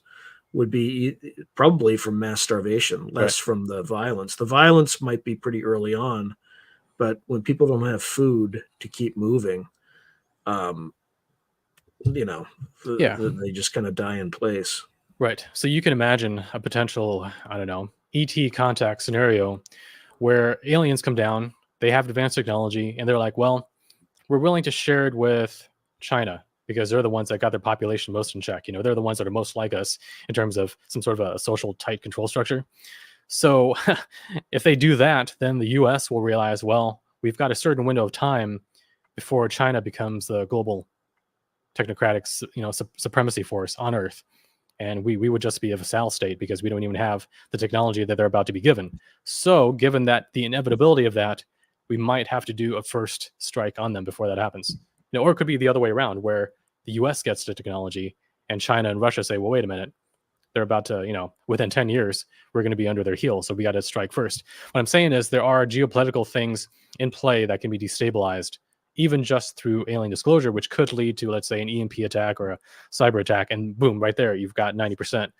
would be probably from mass starvation, less from the violence. The violence might be pretty early on. But when people don't have food to keep moving, they just kind of die in place. Right. So you can imagine a potential, I don't know, ET contact scenario where aliens come down, they have advanced technology, and they're like, well, we're willing to share it with China because they're the ones that got their population most in check. They're the ones that are most like us in terms of some sort of a social tight control structure. So if they do that, then the US will realize, well, we've got a certain window of time before China becomes the global technocratic, supremacy force on Earth, and we would just be a vassal state because we don't even have the technology that they're about to be given. So, given that the inevitability of that, we might have to do a first strike on them before that happens. Or it could be the other way around, where the U.S. gets the technology and China and Russia say, "Well, wait a minute, they're about to, within 10 years, we're going to be under their heels, so we got to strike first." What I'm saying is there are geopolitical things in play that can be destabilized, even just through alien disclosure, which could lead to, let's say, an EMP attack or a cyber attack, and boom, right there, you've got 90%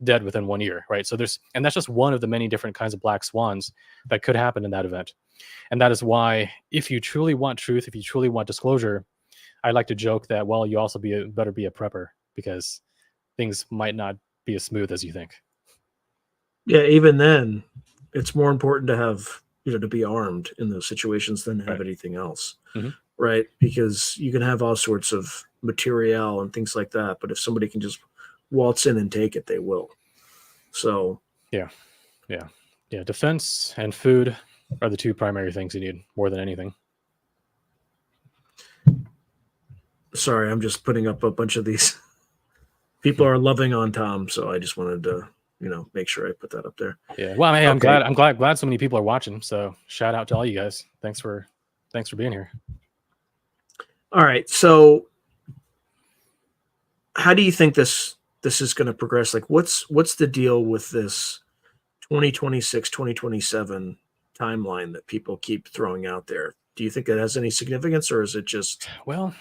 dead within 1 year, right? So and that's just one of the many different kinds of black swans that could happen in that event. And that is why, if you truly want truth, if you truly want disclosure, I like to joke that, well, you also better be a prepper, because things might not be as smooth as you think. Yeah, even then, it's more important to have, to be armed in those situations than have anything else, right? Because you can have all sorts of material and things like that, but if somebody can just waltz in and take it, they will. So yeah, defense and food are the two primary things you need more than anything. Sorry, I'm just putting up a bunch of these. People are loving on Tom, so I just wanted to, make sure I put that up there. Yeah. Well, hey, I'm glad so many people are watching. So shout out to all you guys. Thanks for being here. All right. So how do you think this is going to progress? Like, what's the deal with this 2026, 2027 timeline that people keep throwing out there? Do you think it has any significance, or is it just... Well,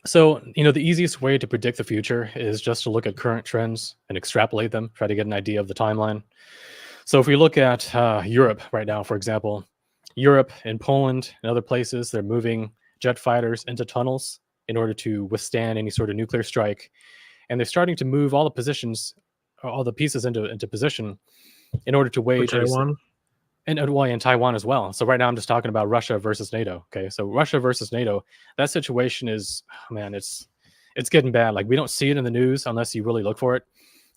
so, the easiest way to predict the future is just to look at current trends and extrapolate them, try to get an idea of the timeline. So if we look at Europe right now, for example, Europe and Poland and other places, they're moving jet fighters into tunnels in order to withstand any sort of nuclear strike. And they're starting to move all the pieces into position in order to wage... Taiwan? And Taiwan as well. So right now I'm just talking about Russia versus NATO. Okay, so Russia versus NATO, that situation is, it's getting bad. Like, we don't see it in the news unless you really look for it,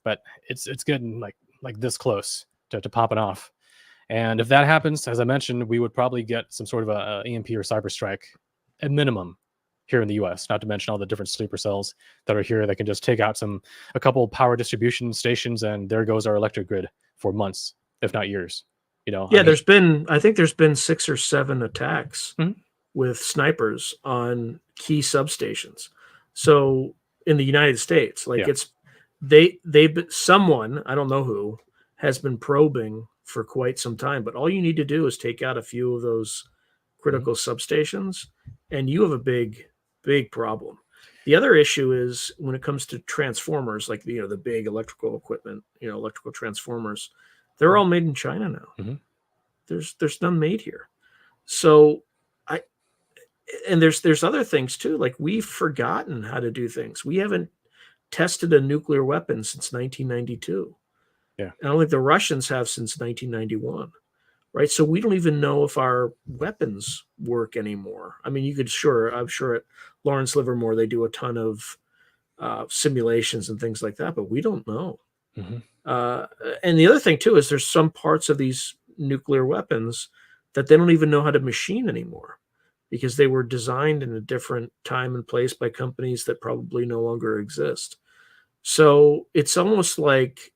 but it's getting like this close to popping off. And if that happens, as I mentioned, we would probably get some sort of a EMP or cyber strike at minimum here in the US, not to mention all the different sleeper cells that are here that can just take out a couple power distribution stations, and there goes our electric grid for months, if not years. Yeah, I think there's been 6 or 7 attacks with snipers on key substations. So in the United States, someone, I don't know who, has been probing for quite some time, but all you need to do is take out a few of those critical substations, and you have a big, big problem. The other issue is when it comes to transformers, like the big electrical equipment, electrical transformers, they're all made in China now. There's none made here. So there's other things too. Like, we've forgotten how to do things. We haven't tested a nuclear weapon since 1992. Yeah. I don't think the Russians have since 1991. Right. So we don't even know if our weapons work anymore. I mean, I'm sure at Lawrence Livermore, they do a ton of simulations and things like that, but we don't know. And the other thing too is there's some parts of these nuclear weapons that they don't even know how to machine anymore, because they were designed in a different time and place by companies that probably no longer exist. So it's almost like,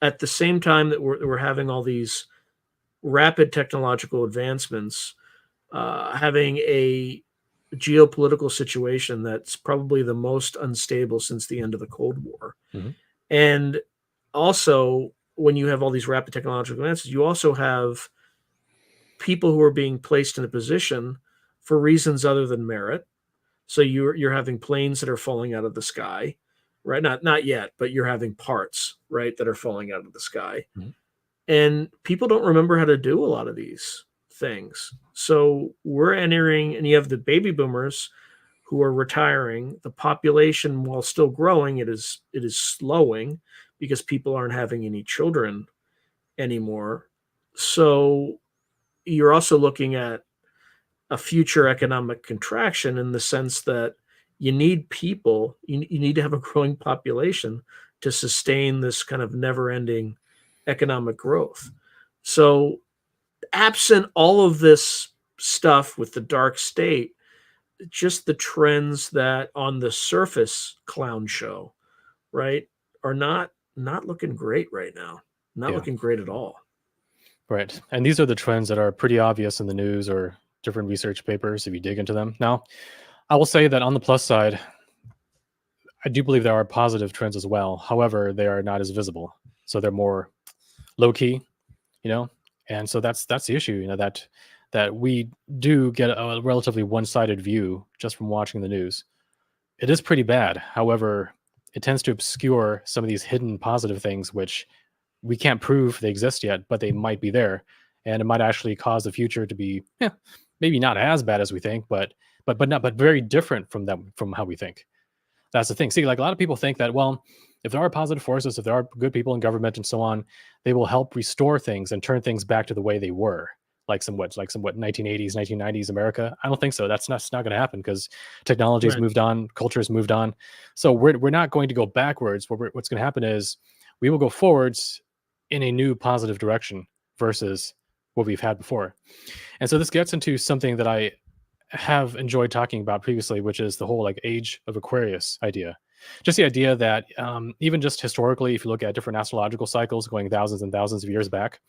at the same time that we're having all these rapid technological advancements, having a geopolitical situation that's probably the most unstable since the end of the Cold War. And also, when you have all these rapid technological advances, you also have people who are being placed in a position for reasons other than merit. So you're having planes that are falling out of the sky, right? Not yet, but you're having parts, right, that are falling out of the sky. And people don't remember how to do a lot of these things. So we're entering, and you have the baby boomers who are retiring. The population, while still growing, it is slowing because people aren't having any children anymore. So you're also looking at a future economic contraction, in the sense that you need people, you need to have a growing population to sustain this kind of never-ending economic growth. So absent all of this stuff with the dark state, just the trends that on the surface clown show, right, are not looking great right now. Not Yeah. looking great at all. Right. And these are the trends that are pretty obvious in the news or different research papers if you dig into them. Now, I will say that on the plus side, I do believe there are positive trends as well. However, they are not as visible. So they're more low key, you know? And so that's the issue, that we do get a relatively one-sided view just from watching the news. It is pretty bad. However, it tends to obscure some of these hidden positive things which we can't prove they exist yet, but they might be there, and it might actually cause the future to be, maybe not as bad as we think, but very different from how we think. That's the thing. See, like a lot of people think that, well, if there are positive forces, if there are good people in government and so on, they will help restore things and turn things back to the way they were, like some 1980s, 1990s America. I don't think so. That's not going to happen because technology has Right. moved on, culture has moved on. So we're not going to go backwards. What's going to happen is we will go forwards in a new positive direction versus what we've had before. And so this gets into something that I have enjoyed talking about previously, which is the whole like age of Aquarius idea. Just the idea that even just historically, if you look at different astrological cycles going thousands and thousands of years back,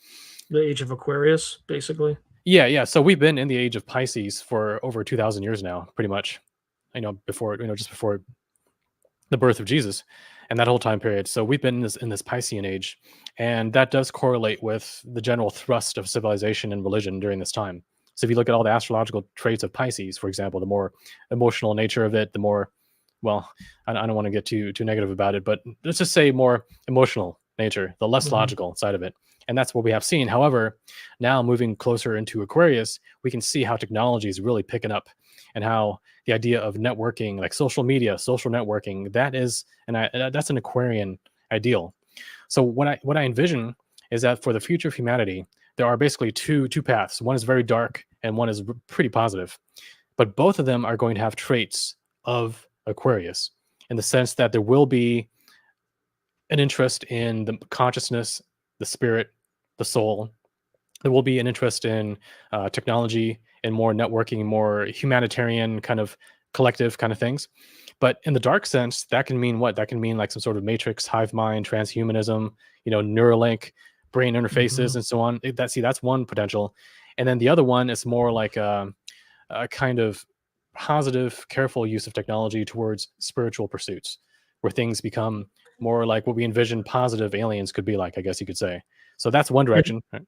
The age of Aquarius, basically. yeah, yeah. So we've been in the age of Pisces for over 2,000 years now, pretty much. Just before the birth of Jesus and that whole time period. So we've been in this Piscean age, and that does correlate with the general thrust of civilization and religion during this time. So if you look at all the astrological traits of Pisces, for example, the more emotional nature of it, the more, well, I don't want to get too negative about it, but let's just say more emotional nature, the less Mhm. logical side of it. And that's what we have seen. However, now moving closer into Aquarius, we can see how technology is really picking up and how the idea of networking, like social media, social networking, that's an Aquarian ideal. So what I envision is that for the future of humanity, there are basically two paths. One is very dark, and one is pretty positive. But both of them are going to have traits of Aquarius in the sense that there will be an interest in the consciousness, the spirit, the soul. There will be an interest in technology and more networking, more humanitarian kind of collective kind of things. But in the dark sense, that can mean what? That can mean like some sort of matrix, hive mind, transhumanism, Neuralink, brain interfaces, Mhm. and so on. That's one potential. And then the other one is more like a kind of positive, careful use of technology towards spiritual pursuits, where things become more like what we envision positive aliens could be like, I guess you could say. So that's one And direction. Right?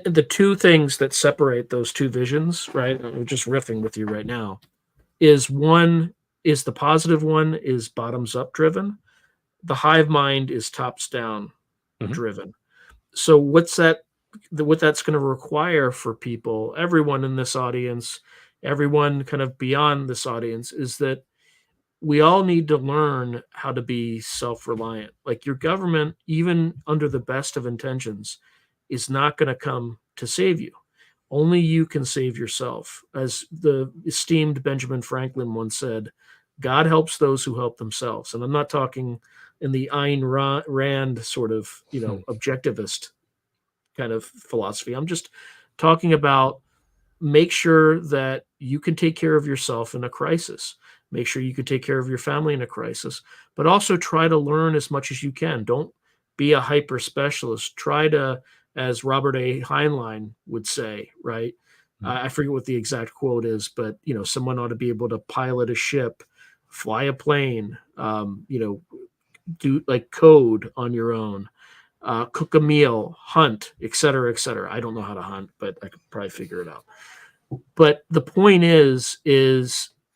the two things that separate those two visions, right? I'm just riffing with you right now. Is one is the positive one is bottoms up driven. The hive mind is tops down Mhm. driven. So what that's going to require for people, everyone in this audience, everyone kind of beyond this audience, is that we all need to learn how to be self-reliant. Like your government, even under the best of intentions, is not going to come to save you. Only you can save yourself. As the esteemed Benjamin Franklin once said, God helps those who help themselves. And I'm not talking in the Ayn Rand sort of, Hmm. objectivist kind of philosophy. I'm just talking about make sure that you can take care of yourself in a crisis. Make sure you can take care of your family in a crisis, but also try to learn as much as you can. Don't be a hyper specialist. Try to, as Robert A. Heinlein would say, right? Mhm. I forget what the exact quote is, but someone ought to be able to pilot a ship, fly a plane, do like code on your own, cook a meal, hunt, et cetera, et cetera. I don't know how to hunt, but I could probably figure it out. But the point is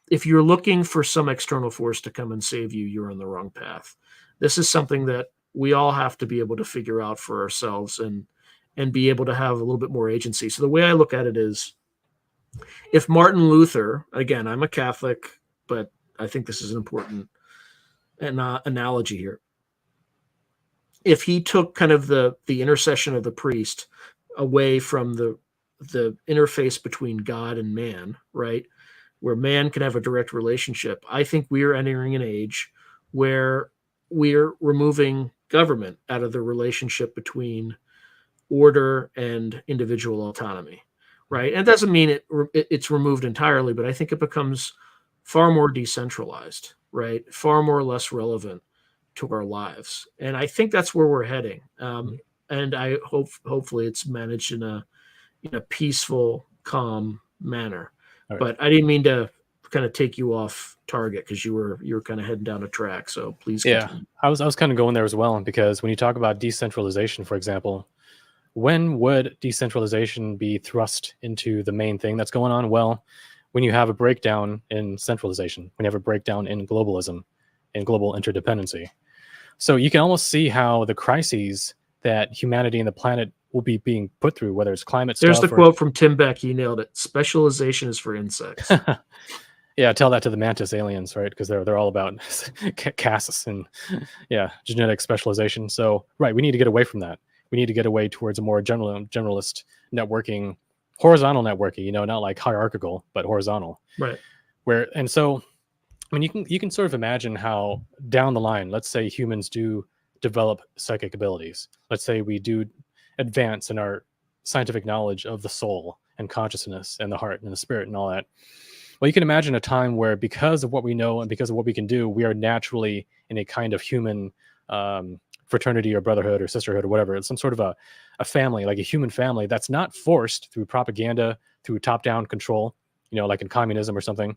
if you're looking for some external force to come and save you, you're on the wrong path. This is something that we all have to be able to figure out for ourselves and be able to have a little bit more agency. So the way I look at it is if Martin Luther, again, I'm a Catholic, but I think this is an important analogy here. If he took kind of the intercession of the priest away from the interface between God and man, right? Where man can have a direct relationship. I think we are entering an age where we're removing government out of the relationship between order and individual autonomy. right? And it doesn't mean it's removed entirely, but I think it becomes far more decentralized, right? Far more less relevant to our lives, and I think that's where we're heading. And I hopefully it's managed in a peaceful, calm manner. All right. But I didn't mean to kind of take you off target because you were kind of heading down a track. So please continue. I was kind of going there as well, because when you talk about decentralization, for example, when would decentralization be thrust into the main thing that's going on? Well, when you have a breakdown in centralization, when you have a breakdown in globalism and global interdependency. So you can almost see how the crises that humanity and the planet will be being put through, whether it's climate There's stuff the quote from Tim Beck. He nailed it. Specialization is for insects. Yeah, tell that to the mantis aliens, right? Because they're all about castes and genetic specialization. So right, we need to get away from that. We need to get away towards a more generalist networking, horizontal networking. Not like hierarchical, but horizontal. Right. So, I mean, you can sort of imagine how down the line, let's say humans do develop psychic abilities. Let's say we do advance in our scientific knowledge of the soul and consciousness and the heart and the spirit and all that. Well, you can imagine a time where, because of what we know and because of what we can do, we are naturally in a kind of human fraternity or brotherhood or sisterhood or whatever. It's some sort of a family, like a human family that's not forced through propaganda, through top-down control, like in communism or something,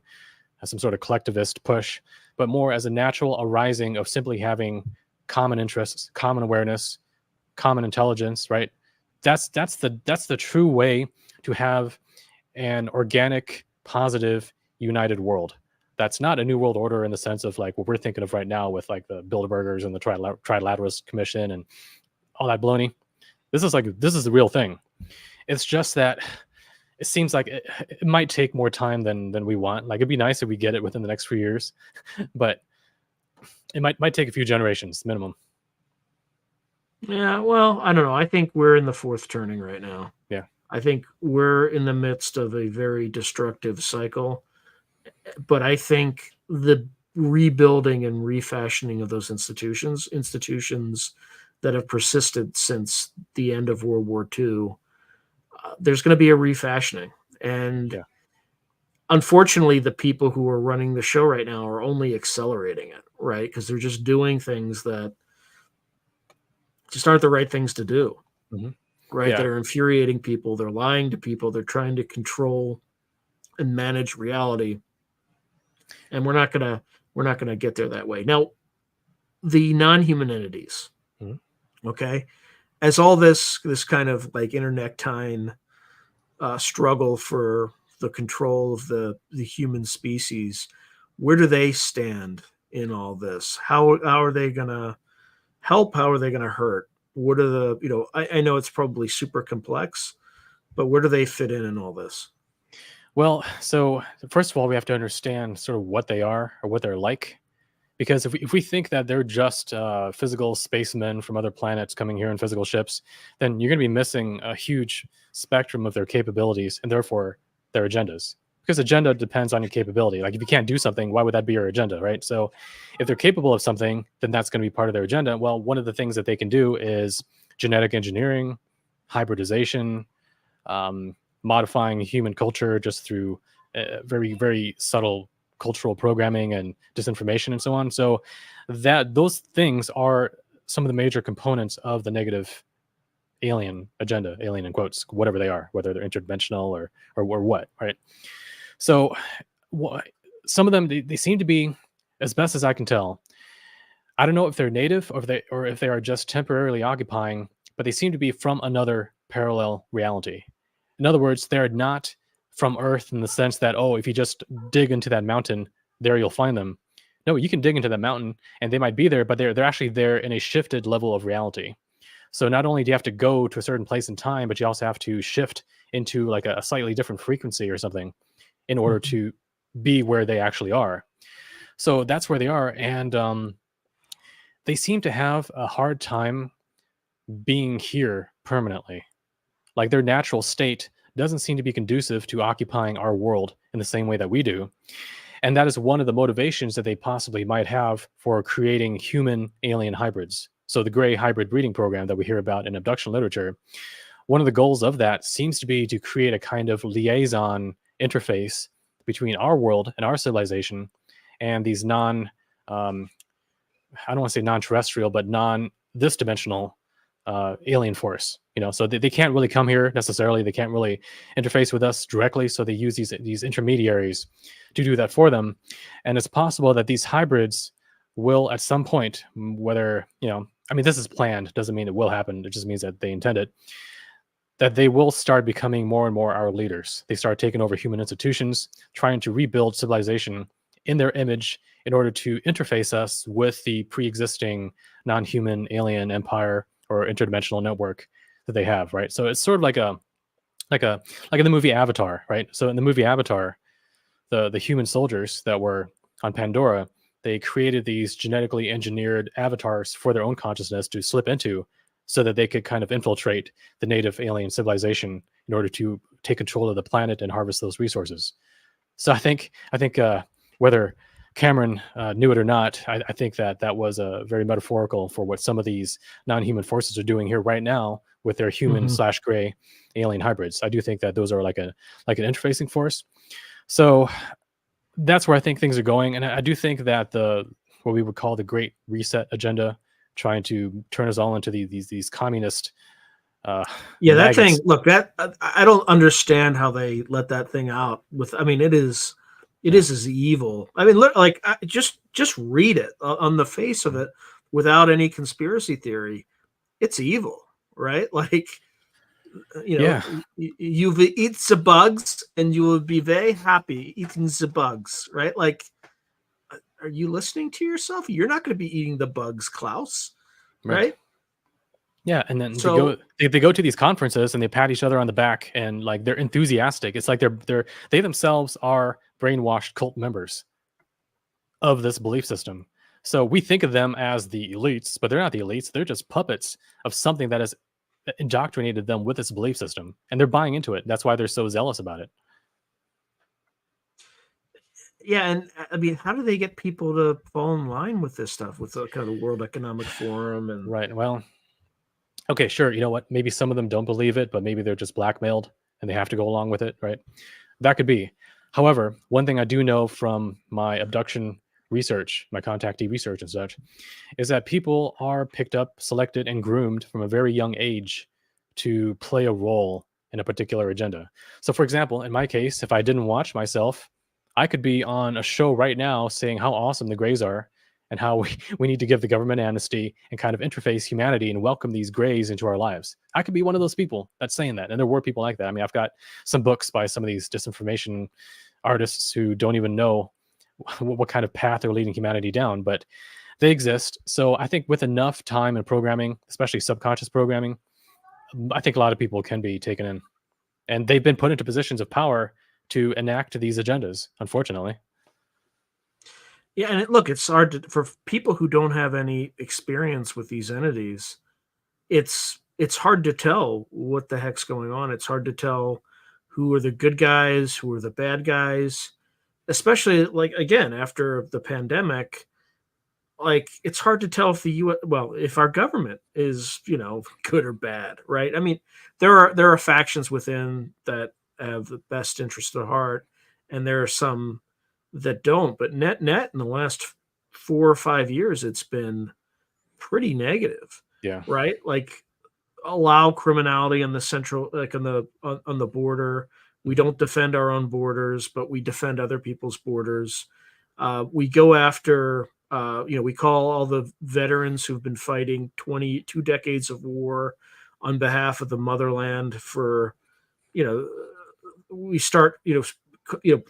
as some sort of collectivist push, but more as a natural arising of simply having common interests, common awareness, common intelligence, right? That's the true way to have an organic, positive, united world. That's not a new world order in the sense of like what we're thinking of right now with like the Bilderbergers and the Trilateralist Commission and all that baloney. This is the real thing. It's just that it seems like it might take more time than we want. Like, it'd be nice if we get it within the next few years, but it might take a few generations minimum. Yeah, well, I don't know. I think we're in the fourth turning right now. Yeah. I think we're in the midst of a very destructive cycle, but I think the rebuilding and refashioning of those institutions that have persisted since the end of World War II, there's going to be a refashioning. And unfortunately, the people who are running the show right now are only accelerating it, right? Because they're just doing things that just aren't the right things to do. Mm-hmm. Right? That are infuriating people. They're lying to people. They're trying to control and manage reality. And we're not gonna get there that way. Now, the non-human entities, okay, as all this kind of like internectine struggle for the control of the human species, where do they stand in all this? How are they gonna help? How are they gonna hurt? What are the, I know it's probably super complex, but where do they fit in all this? Well, so first of all, we have to understand sort of what they are or what they're like. Because if we think that they're just physical spacemen from other planets coming here in physical ships, then you're going to be missing a huge spectrum of their capabilities and therefore their agendas. Because agenda depends on your capability. Like, if you can't do something, why would that be your agenda, right? So if they're capable of something, then that's going to be part of their agenda. Well, one of the things that they can do is genetic engineering, hybridization, modifying human culture just through very, very subtle cultural programming and disinformation and so on. So those things are some of the major components of the negative alien agenda, alien in quotes, whatever they are, whether they're interdimensional or what, right? So some of them, they seem to be, as best as I can tell, I don't know if they're native or if they are just temporarily occupying, but they seem to be from another parallel reality. In other words, they're not from Earth in the sense that, oh, if you just dig into that mountain, there you'll find them. No, you can dig into that mountain and they might be there, but they're actually there in a shifted level of reality. So not only do you have to go to a certain place in time, but you also have to shift into like a slightly different frequency or something in order to be where they actually are. So that's where they are. And they seem to have a hard time being here permanently. Like, their natural state doesn't seem to be conducive to occupying our world in the same way that we do. And that is one of the motivations that they possibly might have for creating human alien hybrids. So the gray hybrid breeding program that we hear about in abduction literature, one of the goals of that seems to be to create a kind of liaison interface between our world and our civilization and these I don't want to say non-terrestrial, but this dimensional alien force. So they can't really come here necessarily. They can't really interface with us directly. So they use these intermediaries to do that for them. And it's possible that these hybrids will at some point, whether, I mean, this is planned, doesn't mean it will happen. It just means that they intend it, that they will start becoming more and more our leaders. They start taking over human institutions, trying to rebuild civilization in their image in order to interface us with the pre-existing non-human alien empire or interdimensional network that they have, right? So it's sort of like in the movie Avatar, right? So in the movie Avatar, the human soldiers that were on Pandora, they created these genetically engineered avatars for their own consciousness to slip into, so that they could kind of infiltrate the native alien civilization in order to take control of the planet and harvest those resources. So I think whether Cameron knew it or not, I think that was very metaphorical for what some of these non-human forces are doing here right now with their human / gray alien hybrids. I do think that those are like an interfacing force. So that's where I think things are going. And I do think that what we would call the Great Reset agenda, trying to turn us all into these communist yeah, that maggots. thing, look, that I don't understand how they let that thing out with, I mean, it is as evil. I mean, look, like, just read it on the face of it without any conspiracy theory. It's evil, right? Like, you eat the bugs and you will be very happy eating the bugs, right? Like, are you listening to yourself? You're not going to be eating the bugs, Klaus, right? Yeah, and then they go to these conferences and they pat each other on the back and like they're enthusiastic. It's like they themselves are brainwashed cult members of this belief system. So we think of them as the elites, but they're not the elites. They're just puppets of something that has indoctrinated them with this belief system, and they're buying into it. That's why they're so zealous about it. Yeah, and I mean, how do they get people to fall in line with this stuff, with the kind of the World Economic Forum and right? Well, okay, sure. You know what? Maybe some of them don't believe it, but maybe they're just blackmailed and they have to go along with it, right? That could be. However, one thing I do know from my abduction research, my contactee research and such, is that people are picked up, selected, and groomed from a very young age to play a role in a particular agenda. So, for example, in my case, if I didn't watch myself, I could be on a show right now saying how awesome the Greys are and how we need to give the government amnesty and kind of interface humanity and welcome these Greys into our lives. I could be one of those people that's saying that. And there were people like that. I mean, I've got some books by some of these disinformation artists who don't even know what kind of path they're leading humanity down, but they exist. So I think with enough time and programming, especially subconscious programming, I think a lot of people can be taken in. And they've been put into positions of power to enact these agendas, unfortunately. yeah, and look, it's hard for people who don't have any experience with these entities. It's hard to tell what the heck's going on. It's hard to tell who are the good guys, who are the bad guys, especially like again after the pandemic. Like, it's hard to tell if the U.S. well, if our government is good or bad, right? I mean, there are factions within that have the best interest at heart, and there are some that don't. But net in the last 4 or 5 years, it's been pretty negative. Yeah. Right? Like, allow criminality on the central, like on the border. We don't defend our own borders, but we defend other people's borders. We go after, we call all the veterans who've been fighting 22 decades of war on behalf of the motherland for, we start,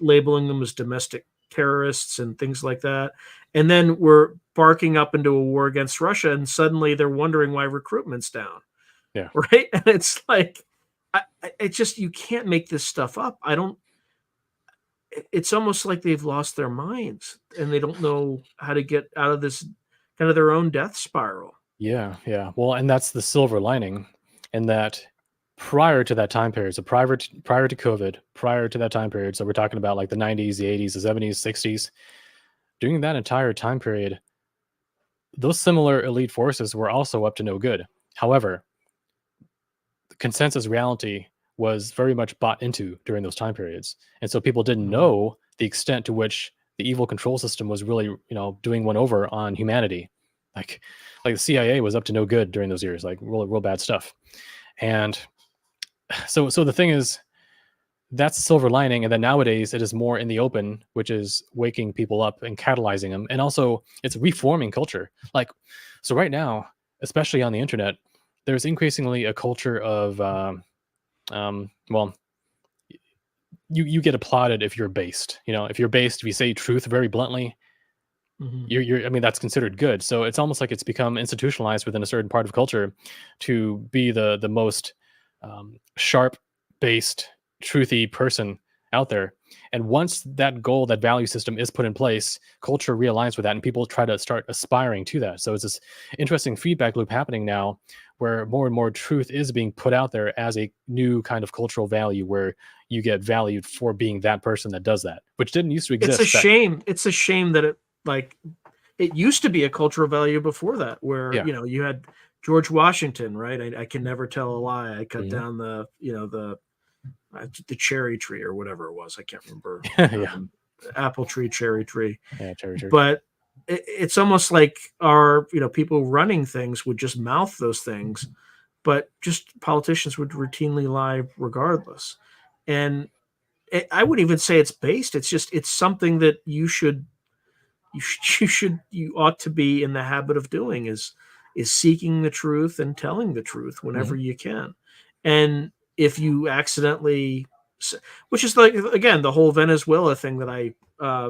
labeling them as domestic terrorists and things like that. And then we're barking up into a war against Russia, and suddenly they're wondering why recruitment's down. Yeah. Right. And it's like, it's just, you can't make this stuff up. It's almost like they've lost their minds and they don't know how to get out of this kind of their own death spiral. Yeah. Well, and that's the silver lining, in that prior to that time period, so prior to COVID, prior to that time period, so we're talking about like the 90s, the 80s, the 70s, 60s, during that entire time period, those similar elite forces were also up to no good. However, consensus reality was very much bought into during those time periods. And so people didn't Mhm. know the extent to which the evil control system was really, doing one over on humanity. Like, like the CIA was up to no good during those years, like real bad stuff. And so the thing is, that's the silver lining. And then nowadays it is more in the open, which is waking people up and catalyzing them. And also it's reforming culture. Like, so right now, especially on the internet, there's increasingly a culture of, well, you get applauded if you're based. If you're based, if you say truth very bluntly, Mhm. I mean, that's considered good. So it's almost like it's become institutionalized within a certain part of culture to be the most sharp based, truthy person out there. And once that goal, that value system is put in place, culture realigns with that, and people try to start aspiring to that. So it's this interesting feedback loop happening now, where more and more truth is being put out there as a new kind of cultural value, where you get valued for being that person that does that, which didn't used to It's a exist back. shame. It's a shame that it used to be a cultural value before that, where Yeah. you had George Washington, right? I can never tell a lie. I cut Mhm. down the cherry tree or whatever it was. I can't remember. Yeah. Apple tree, cherry tree. Yeah, cherry. But it's almost like our people running things would just mouth those things, but just politicians would routinely lie regardless. And I wouldn't even say it's based. It's something that you ought to be in the habit of doing is seeking the truth and telling the truth whenever Mhm. you can. And if you accidentally, which is like again the whole Venezuela thing that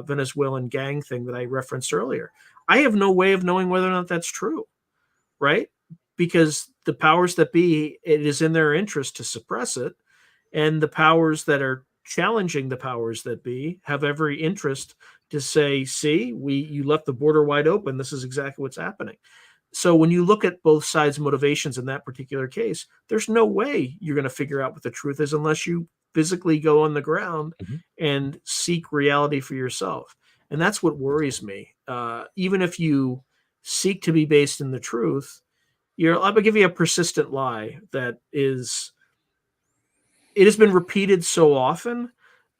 Venezuelan gang thing that I referenced earlier, I have no way of knowing whether or not that's true, right? Because the powers that be, it is in their interest to suppress it, and the powers that are challenging the powers that be have every interest to say, see, you left the border wide open, this is exactly what's happening. So when you look at both sides motivations in that particular case, there's no way you're going to figure out what the truth is unless you physically go on the ground Mhm. and seek reality for yourself. And that's what worries me. Even if you seek to be based in the truth, I'm going to give you a persistent lie that is it has been repeated so often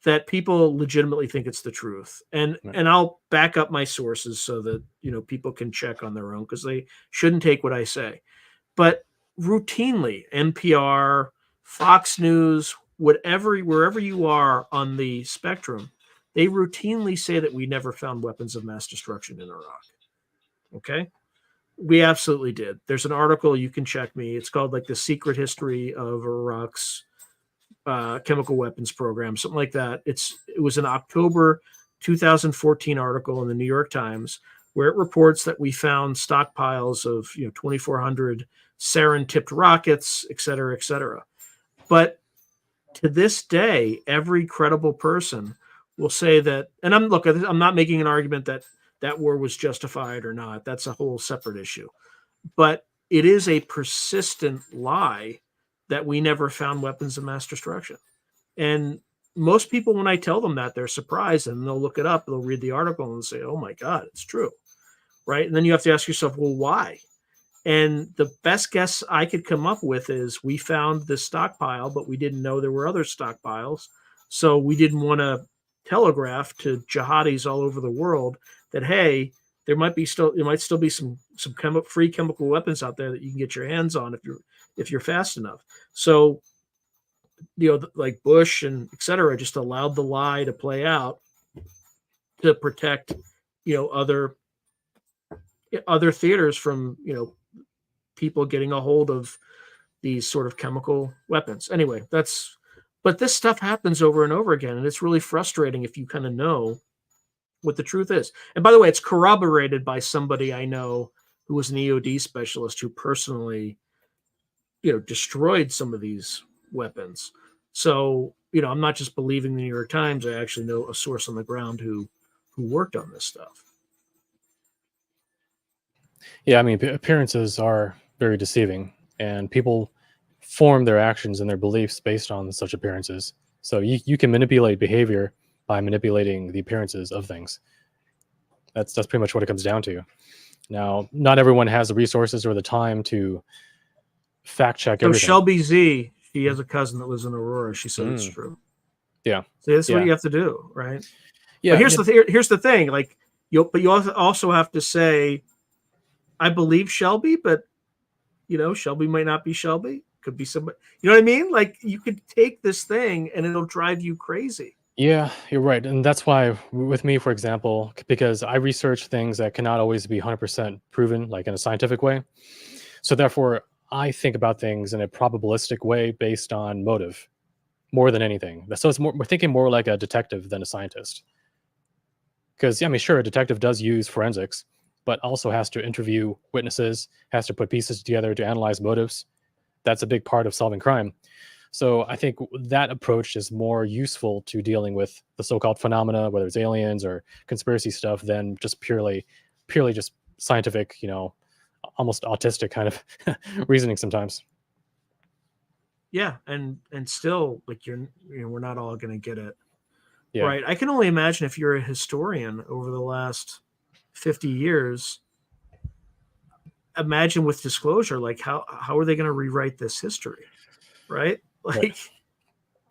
that people legitimately think it's the truth. And Right. and I'll back up my sources so that people can check on their own, because they shouldn't take what I say. But routinely, NPR, Fox News, wherever you are on the spectrum, they routinely say that we never found weapons of mass destruction in Iraq. Okay? We absolutely did. There's an article, you can check me. It's called like The Secret History of Iraq's chemical weapons program, something like that. It was an October 2014 article in the New York Times where it reports that we found stockpiles of 2,400 sarin tipped rockets, et cetera, et cetera. But to this day, every credible person will say that. And I'm not making an argument that that war was justified or not. That's a whole separate issue. But it is a persistent lie that we never found weapons of mass destruction. And most people, when I tell them that, they're surprised, and they'll look it up, they'll read the article and say, oh my God, it's true. Right. And then you have to ask yourself, well, why? And the best guess I could come up with is we found this stockpile, but we didn't know there were other stockpiles. So we didn't want to telegraph to jihadis all over the world that, hey, there might still be some free chemical weapons out there that you can get your hands on if you're fast enough. So like Bush and et cetera, just allowed the lie to play out to protect, other theaters from, people getting a hold of these sort of chemical weapons. Anyway, but this stuff happens over and over again, and it's really frustrating if you kind of know what the truth is. And by the way, it's corroborated by somebody I know who was an EOD specialist who personally, destroyed some of these weapons. So, I'm not just believing the New York Times. I actually know a source on the ground who worked on this stuff. Yeah, I mean, appearances are very deceiving, and people form their actions and their beliefs based on such appearances. So you can manipulate behavior by manipulating the appearances of things. That's pretty much what it comes down to. Now, not everyone has the resources or the time to fact check So everything. She has a cousin that lives in Aurora. She said it's Mm, true. yeah, So that's what yeah, you have to do, right? But yeah. here's the thing, like you also have to say, I believe Shelby, but Shelby might not be Shelby. Could be somebody. You know what I mean? Like you could take this thing and it'll drive you crazy. Yeah, you're right. And that's why, with me, for example, because I research things that cannot always be 100% proven, like in a scientific way. So, therefore, I think about things in a probabilistic way based on motive more than anything. So, we're thinking more like a detective than a scientist. Because, yeah, I mean, sure, a detective does use forensics, but also has to interview witnesses, has to put pieces together to analyze motives. That's a big part of solving crime. So I think that approach is more useful to dealing with the so-called phenomena, whether it's aliens or conspiracy stuff, than just purely just scientific, almost autistic kind of reasoning sometimes. Yeah, and still, like we're not all going to get it Yeah, right. I can only imagine if you're a historian over the last 50 years. Imagine with disclosure, like how are they going to rewrite this history, right? right. Like,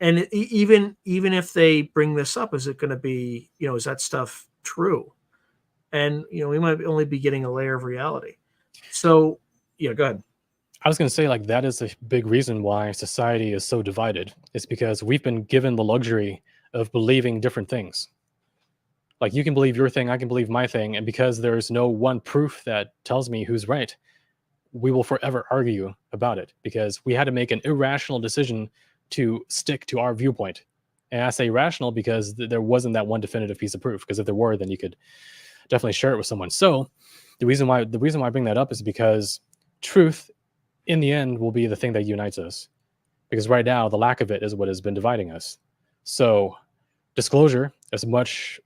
and even if they bring this up, is it going to be, is that stuff true? And we might only be getting a layer of reality. So yeah, go ahead. I was going to say, like, that is a big reason why society is so divided. It's because we've been given the luxury of believing different things. Like, you can believe your thing, I can believe my thing, and because there's no one proof that tells me who's right, we will forever argue about it because we had to make an irrational decision to stick to our viewpoint. And I say rational because there wasn't that one definitive piece of proof. Because if there were, then you could definitely share it with someone. So the reason why I bring that up is because truth, in the end, will be the thing that unites us. Because right now, the lack of it is what has been dividing us. So disclosure, as much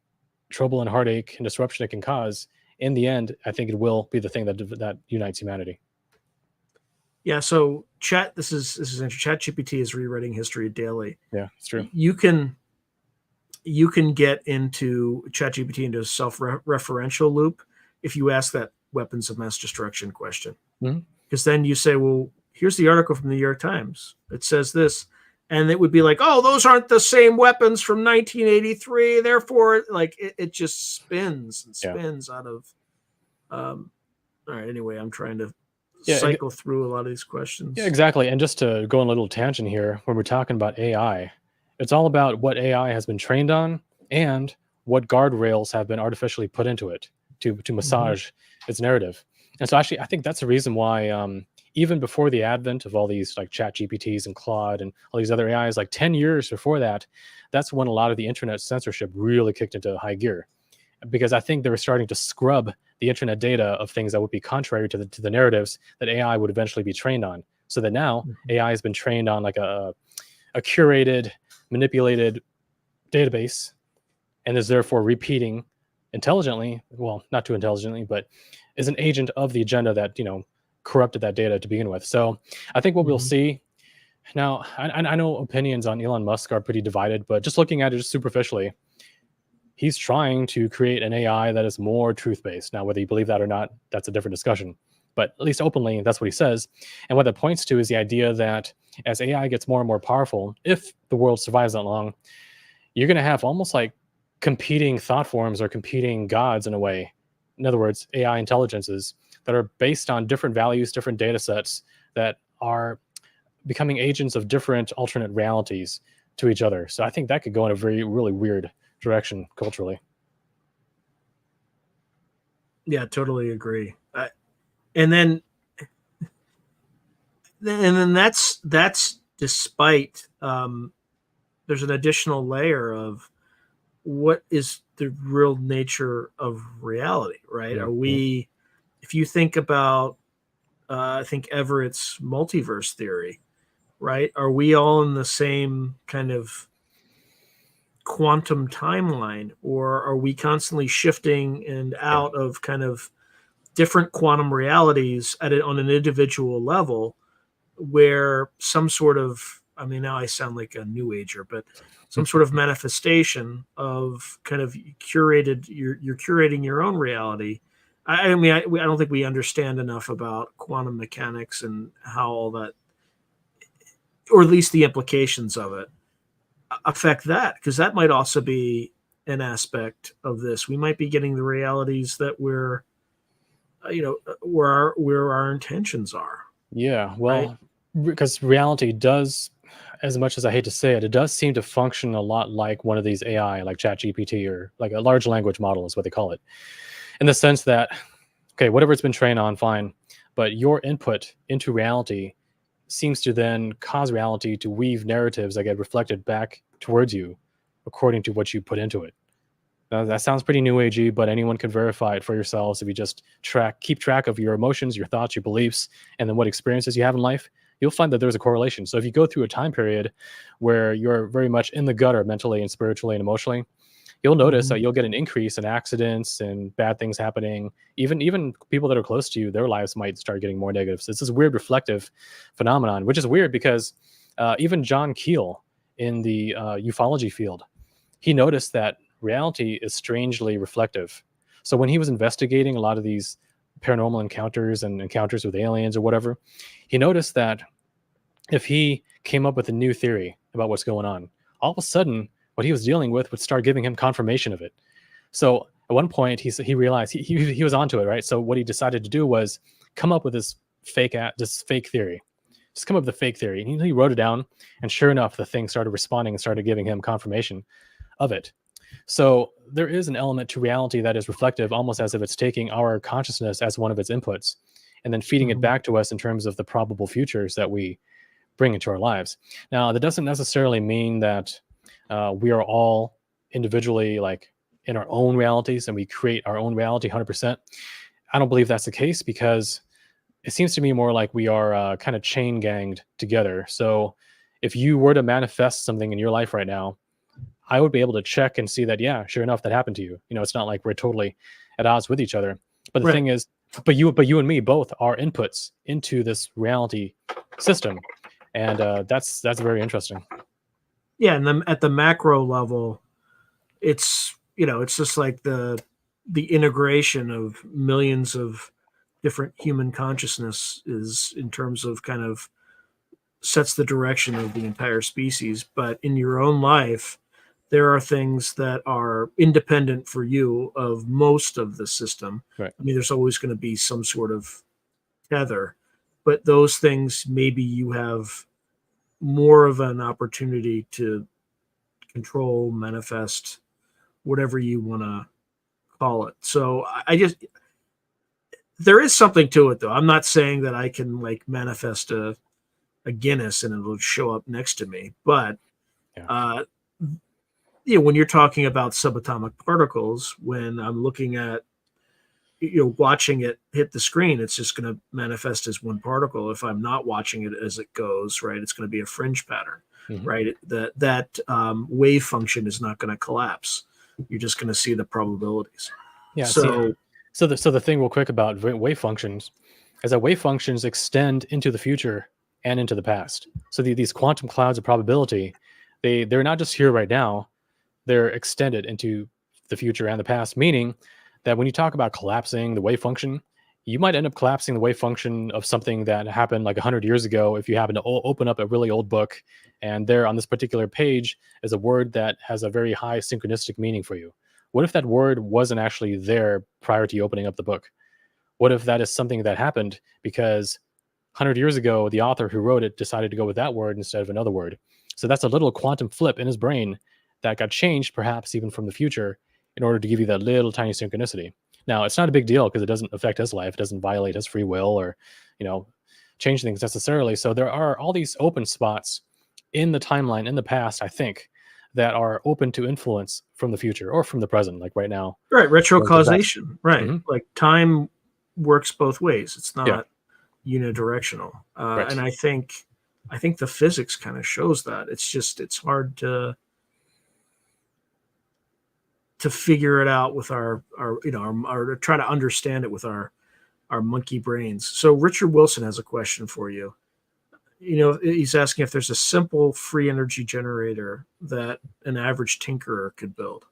trouble and heartache and disruption it can cause, in the end, I think it will be the thing that unites humanity. Yeah. So this is interesting. Chat GPT is rewriting history daily. Yeah, it's true. You can get into ChatGPT into a self-referential loop if you ask that weapons of mass destruction question. Mhm. Because then you say, well, here's the article from the New York Times. It says this. And it would be like, oh, those aren't the same weapons from 1983. Therefore, like it just spins and Yeah. spins out of. All right. Anyway, I'm trying to Yeah, cycle through a lot of these yeah, questions. exactly. And just to go on a little tangent here, when we're talking about AI, it's all about what AI has been trained on and what guardrails have been artificially put into it to Mhm. massage its narrative. And so, actually, I think that's the reason why, even before the advent of all these like Chat GPTs and Claude and all these other AIs, like 10 years before that, that's when a lot of the internet censorship really kicked into high gear because I think they were starting to scrub the internet data of things that would be contrary to the narratives that AI would eventually be trained on. So that now Mhm. AI has been trained on like a curated, manipulated database and is therefore repeating intelligently, well, not too intelligently, but is an agent of the agenda that, corrupted that data to begin with. So I think what we'll Mhm. see now, I know opinions on Elon Musk are pretty divided, but just looking at it just superficially, he's trying to create an AI that is more truth based. Now, whether you believe that or not, that's a different discussion. But at least openly, that's what he says. And what that points to is the idea that as AI gets more and more powerful, if the world survives that long, you're going to have almost like competing thought forms or competing gods in a way. In other words, AI intelligences that are based on different values, different data sets that are becoming agents of different alternate realities to each other. So I think that could go in a very, really weird direction culturally. Yeah, totally agree. And then that's despite there's an additional layer of what is the real nature of reality, right? Are Mhm. we, if you think about, I think Everett's multiverse theory, right? Are we all in the same kind of quantum timeline, or are we constantly shifting and Yeah. out of kind of different quantum realities on an individual level where some sort of, I mean, now I sound like a new ager, but some sort of manifestation of kind of curated, you're curating your own reality. I mean, I don't think we understand enough about quantum mechanics and how all that or at least the implications of it, affect that, because that might also be an aspect of this. We might be getting the realities that we're, where our intentions are, Yeah, right? well, because reality does, as much as I hate to say it, it does seem to function a lot like one of these AI, like ChatGPT, or like a large language model is what they call it, in the sense that, okay, whatever it's been trained on, fine, but your input into reality seems to then cause reality to weave narratives that get reflected back towards you according to what you put into it. Now, that sounds pretty new agey, but anyone can verify it for yourselves if you just keep track of your emotions, your thoughts, your beliefs, and then what experiences you have in life. You'll find that there's a correlation. So if you go through a time period where you're very much in the gutter mentally and spiritually and emotionally, you'll notice Mhm. that you'll get an increase in accidents and bad things happening. Even people that are close to you, their lives might start getting more negative. So it's this weird reflective phenomenon, which is weird because even John Keel in the ufology field, he noticed that reality is strangely reflective. So when he was investigating a lot of these paranormal encounters and encounters with aliens or whatever, he noticed that if he came up with a new theory about what's going on, all of a sudden what he was dealing with would start giving him confirmation of it. So at one point he realized he was onto it, right? So what he decided to do was come up with this fake theory. Just come up with a fake theory. And he wrote it down, and sure enough, the thing started responding and started giving him confirmation of it. So there is an element to reality that is reflective, almost as if it's taking our consciousness as one of its inputs and then feeding it Mhm. back to us in terms of the probable futures that we bring into our lives. Now, that doesn't necessarily mean that we are all individually like in our own realities and we create our own reality 100%. I don't believe that's the case because it seems to me more like we are kind of chain ganged together. So if you were to manifest something in your life right now, I would be able to check and see that, yeah, sure enough, that happened to you. You know, it's not like we're totally at odds with each other. But the Right. thing is, but you and me both are inputs into this reality system, and that's very interesting. Yeah, and then at the macro level, it's just like the integration of millions of different human consciousness is, in terms of, kind of sets the direction of the entire species. But in your own life, there are things that are independent for you of most of the system. Right. I mean, there's always going to be some sort of tether, but those things, maybe you have more of an opportunity to control, manifest, whatever you want to call it. So I just, there is something to it, though. I'm not saying that I can like manifest a Guinness and it'll show up next to me, but Yeah. uh, when you're talking about subatomic particles, when I'm looking at, watching it hit the screen, it's just going to manifest as one particle. If I'm not watching it as it goes, right, it's going to be a fringe pattern, Hmm. right? That wave function is not going to collapse. You're just going to see the probabilities. Yeah. See, So so the thing real quick about wave functions is that wave functions extend into the future and into the past. So these quantum clouds of probability, they're not just here right now, they're extended into the future and the past, meaning that when you talk about collapsing the wave function, you might end up collapsing the wave function of something that happened like 100 years ago if you happen to open up a really old book and there on this particular page is a word that has a very high synchronistic meaning for you. What if that word wasn't actually there prior to you opening up the book? What if that is something that happened because 100 years ago, the author who wrote it decided to go with that word instead of another word? So that's a little quantum flip in his brain that got changed, perhaps even from the future, in order to give you that little tiny synchronicity. Now, it's not a big deal because it doesn't affect his life. It doesn't violate his free will or, you know, change things necessarily. So there are all these open spots in the timeline in the past, I think, that are open to influence from the future or from the present, like right now, right, going to the past. retrocausation, right? Hmm. Like time works both ways. It's Yeah, not unidirectional, and right. I think the physics kind of shows that. It's hard to figure it out with our or try to understand it with our monkey brains. So Richard Wilson has a question for you. He's asking if there's a simple free energy generator that an average tinkerer could build.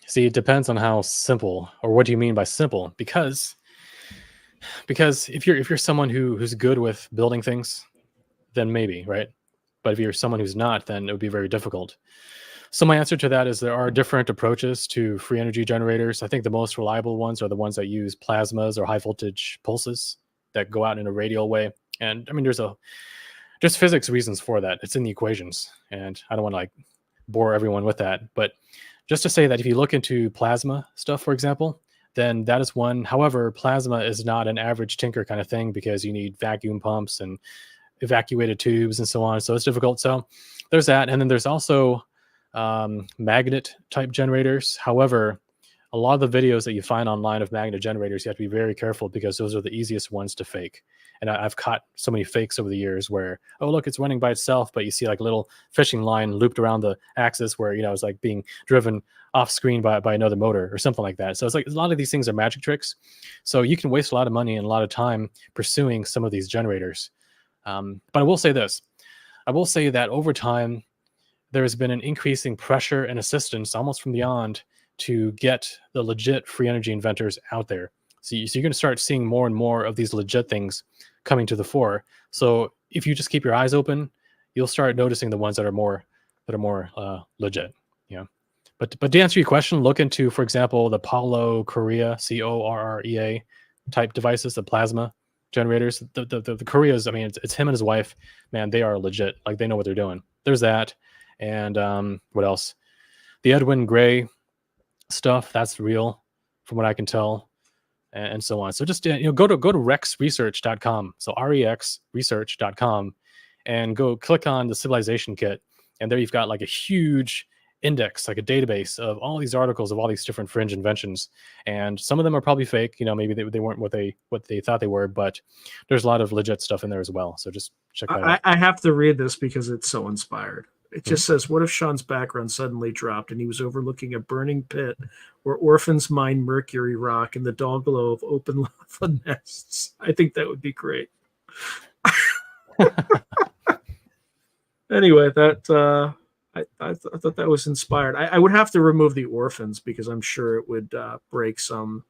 See, it depends on how simple or what do you mean by simple? Because if you're someone who's good with building things, then maybe, right? But if you're someone who's not, then it would be very difficult. So my answer to that is there are different approaches to free energy generators. I think the most reliable ones are the ones that use plasmas or high voltage pulses that go out in a radial way. And I mean, there's physics reasons for that. It's in the equations, and I don't want to like bore everyone with that. But just to say that if you look into plasma stuff, for example, then that is one. However, plasma is not an average tinker kind of thing because you need vacuum pumps and evacuated tubes and so on. So it's difficult. So there's that. And then there's also magnet type generators. However, a lot of the videos that you find online of magnet generators, you have to be very careful because those are the easiest ones to fake. And I've caught so many fakes over the years where, oh, look, it's running by itself, but you see like a little fishing line looped around the axis where, it's like being driven off screen by another motor or something like that. So it's like a lot of these things are magic tricks. So you can waste a lot of money and a lot of time pursuing some of these generators. But I will say this. I will say that over time, there has been an increasing pressure and assistance almost from beyond to get the legit free energy inventors out there. So you're going to start seeing more and more of these legit things coming to the fore. So if you just keep your eyes open, you'll start noticing the ones that are more legit. But to answer your question, look into, for example, the Paulo Correa, Correa type devices, the plasma generators. The Correas, I mean, it's him and his wife. Man, they are legit. Like they know what they're doing. There's that. And what else? The Edwin Gray stuff, that's real from what I can tell, and so on. So just go to rexresearch.com. So rexresearch.com, and go click on the Civilization Kit, and there you've got like a huge index, like a database of all these articles of all these different fringe inventions. And some of them are probably fake. Maybe they weren't what they thought they were, but there's a lot of legit stuff in there as well. So just check that out. I have to read this because it's so inspired. It just says, what if Sean's background suddenly dropped and he was overlooking a burning pit where orphans mine mercury rock in the dull glow of open lava nests? I think that would be great. Anyway, that I thought that was inspired. I would have to remove the orphans because I'm sure it would break some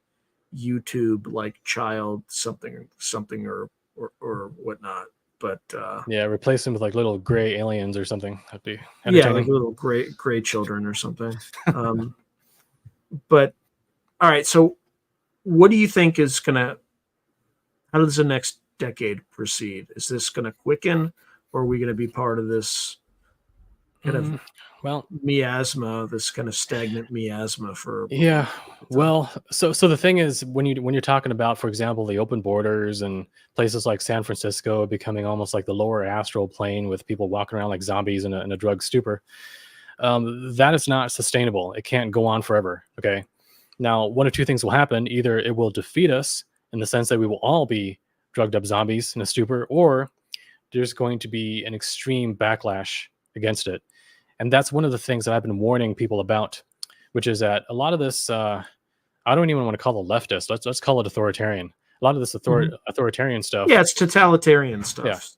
YouTube like child something or whatnot. But yeah, replace them with like little gray aliens or something. That'd be entertaining. Like little gray children or something. But all right, so what do you think is gonna? How does the next decade proceed? Is this gonna quicken, or are we gonna be part of this kind of miasma, this kind of stagnant miasma for? Yeah. Well, so the thing is, when you're talking about, for example, the open borders and places like San Francisco becoming almost like the lower astral plane with people walking around like zombies in a drug stupor, that is not sustainable. It can't go on forever. Okay. Now, one of two things will happen. Either it will defeat us in the sense that we will all be drugged up zombies in a stupor, or there's going to be an extreme backlash against it. And that's one of the things that I've been warning people about, which is that a lot of this, I don't even want to call it leftist. Let's call it authoritarian. A lot of this authoritarian stuff. Yeah, it's totalitarian stuff.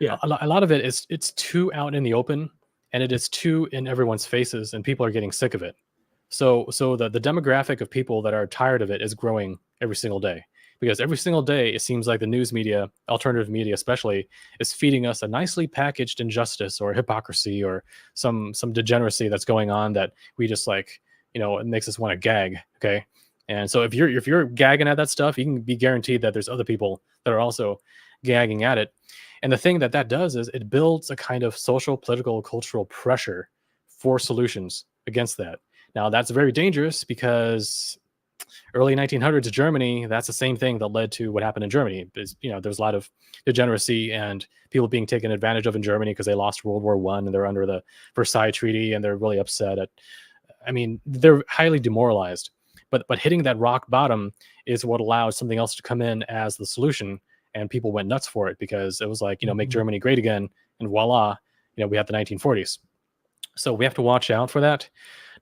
Yeah. A lot of it is, it's too out in the open, and it is too in everyone's faces, and people are getting sick of it. So the demographic of people that are tired of it is growing every single day. Because every single day, it seems like the news media, alternative media especially, is feeding us a nicely packaged injustice or hypocrisy or some degeneracy that's going on that we just like, it makes us want to gag. Okay. And so if you're gagging at that stuff, you can be guaranteed that there's other people that are also gagging at it. And the thing that does is it builds a kind of social, political, cultural pressure for solutions against that. Now, that's very dangerous because early 1900s Germany, that's the same thing that led to what happened in Germany. Is there's a lot of degeneracy and people being taken advantage of in Germany because they lost World War I and they're under the Versailles Treaty and they're really upset they're highly demoralized. But hitting that rock bottom is what allowed something else to come in as the solution, and people went nuts for it because it was like, make Germany great again, and voila, we have the 1940s. So we have to watch out for that.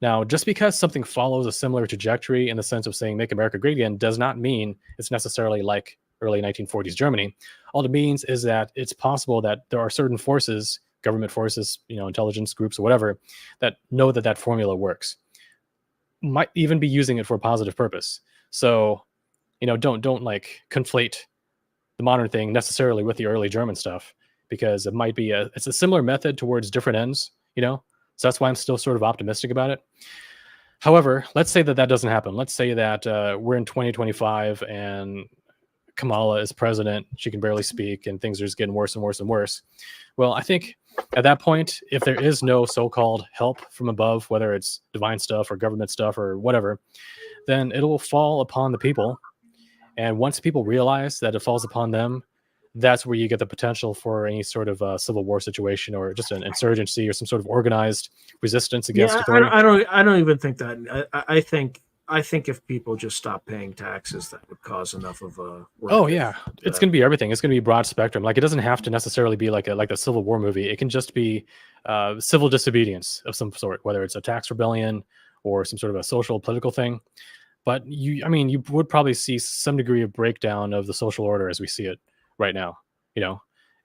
Now, just because something follows a similar trajectory in the sense of saying make America great again does not mean it's necessarily like early 1940s Germany. All it means is that it's possible that there are certain forces, government forces, intelligence groups or whatever, that know that formula works. Might even be using it for a positive purpose. So, don't like conflate the modern thing necessarily with the early German stuff, because it might be it's a similar method towards different ends, So that's why I'm still sort of optimistic about it. However, let's say that doesn't happen. Let's say that we're in 2025 and Kamala is president. She can barely speak and things are just getting worse and worse and worse. Well, I think at that point, if there is no so-called help from above, whether it's divine stuff or government stuff or whatever, then it will fall upon the people. And once people realize that it falls upon them, that's where you get the potential for any sort of civil war situation or just an insurgency or some sort of organized resistance against authority. I don't even think that. I think if people just stop paying taxes, that would cause enough of a. Oh yeah, it's going to be everything. It's going to be broad spectrum. Like it doesn't have to necessarily be like a Civil War movie. It can just be civil disobedience of some sort, whether it's a tax rebellion or some sort of a social political thing. But you would probably see some degree of breakdown of the social order as we see it right now,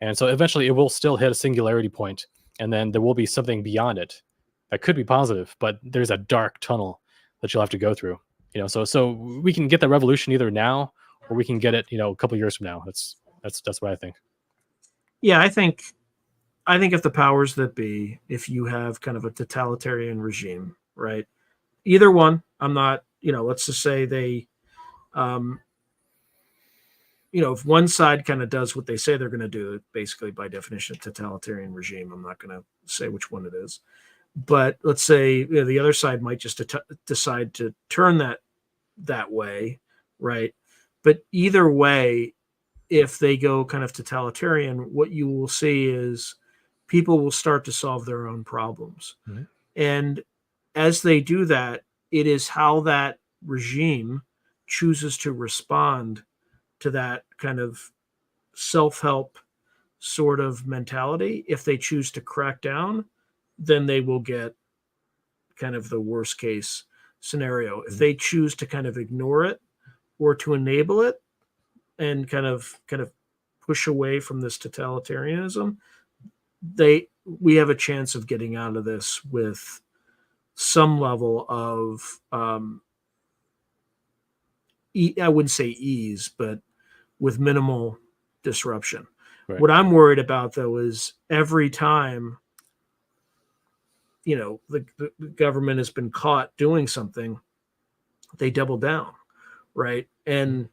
and so eventually it will still hit a singularity point, and then there will be something beyond it that could be positive, but there's a dark tunnel that you'll have to go through, so we can get the revolution either now or we can get it, a couple years from now. That's what I think. Yeah, I think if the powers that be, if you have kind of a totalitarian regime, right, either one, I'm not, let's just say they if one side kind of does what they say they're going to do, basically by definition, a totalitarian regime. I'm not going to say which one it is, but let's say the other side might just decide to turn that way, right? But either way, if they go kind of totalitarian, what you will see is people will start to solve their own problems. Mm-hmm. And as they do that, it is how that regime chooses to respond to that kind of self-help sort of mentality. If they choose to crack down, then they will get kind of the worst case scenario. If they choose to kind of ignore it or to enable it and kind of push away from this totalitarianism, we have a chance of getting out of this with some level of I wouldn't say ease, but with minimal disruption. Right. What I'm worried about, though, is every time, the government has been caught doing something, they double down, right? And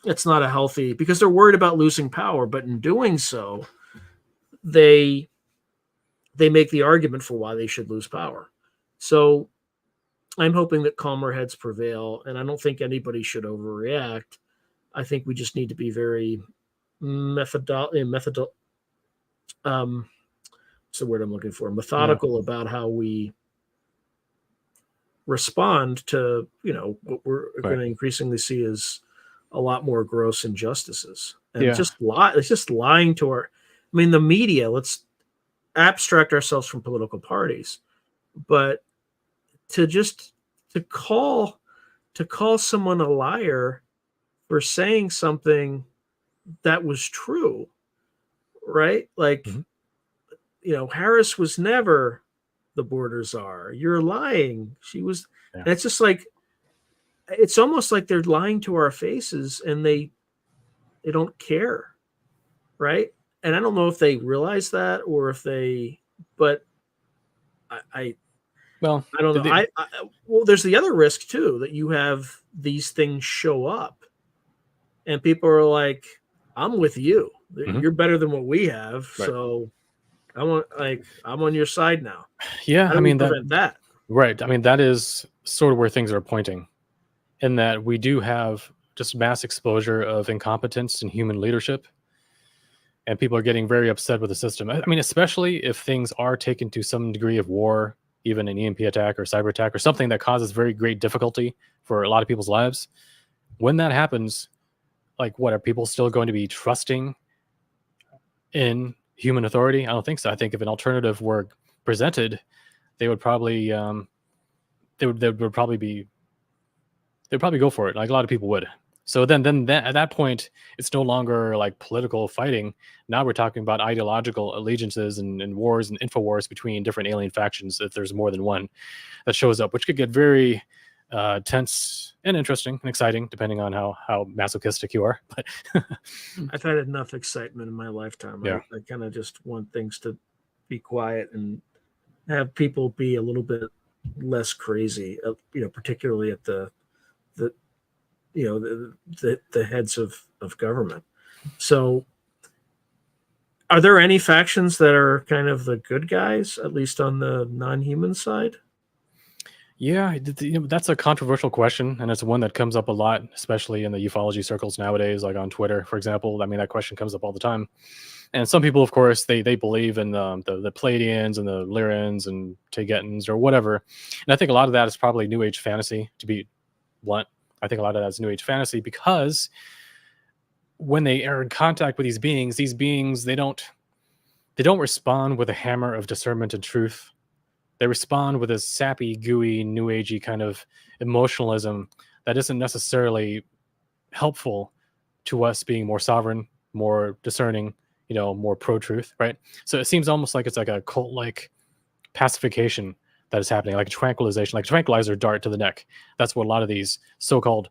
it's not a healthy, because they're worried about losing power, but in doing so, they make the argument for why they should lose power. So I'm hoping that calmer heads prevail, and I don't think anybody should overreact. I think we just need to be very methodical about how we respond to, what we're going to increasingly see as a lot more gross injustices. And it's just lying to the media. Let's abstract ourselves from political parties, but to call someone a liar for saying something that was true, right? Like, Harris was never the border czar. You're lying. She was. Yeah. And it's just like, it's almost like they're lying to our faces, and they don't care, right? And I don't know if they realize that or if they, but I don't know. Well, there's the other risk too, that you have these things show up and people are like, I'm with you. Mm-hmm. You're better than what we have. Right. So I'm on your side now. Yeah. That. Right. That is sort of where things are pointing, in that we do have just mass exposure of incompetence in human leadership. And people are getting very upset with the system. Especially if things are taken to some degree of war, even an EMP attack or cyber attack or something that causes very great difficulty for a lot of people's lives. When that happens, what are people still going to be trusting in human authority? I don't think so. I think if an alternative were presented, they would probably they'd probably go for it. Like a lot of people would. So then at that point, it's no longer like political fighting. Now we're talking about ideological allegiances and wars and infowars between different alien factions, if there's more than one that shows up, which could get very, tense and interesting and exciting, depending on how masochistic you are. But I've had enough excitement in my lifetime. yeah, I kind of just want things to be quiet and have people be a little bit less crazy, particularly at the the heads of government. So, are there any factions that are kind of the good guys, at least on the non-human side? yeah, that's a controversial question, and it's one that comes up a lot, especially in the ufology circles nowadays, like on Twitter, for example. I mean, that question comes up all the time. And some people, of course, they believe in the Pleiadians and the Lyrans and Tagetans or whatever. And I think a lot of that is probably New Age fantasy, to be blunt. I think a lot of that's New Age fantasy because when they are in contact with these beings, they don't respond with a hammer of discernment and truth. They respond with a sappy, gooey, new agey kind of emotionalism that isn't necessarily helpful to us being more sovereign, more discerning, more pro-truth, right? So it seems almost like it's like a cult-like pacification that is happening, like a tranquilization, like a tranquilizer dart to the neck. That's what a lot of these so-called,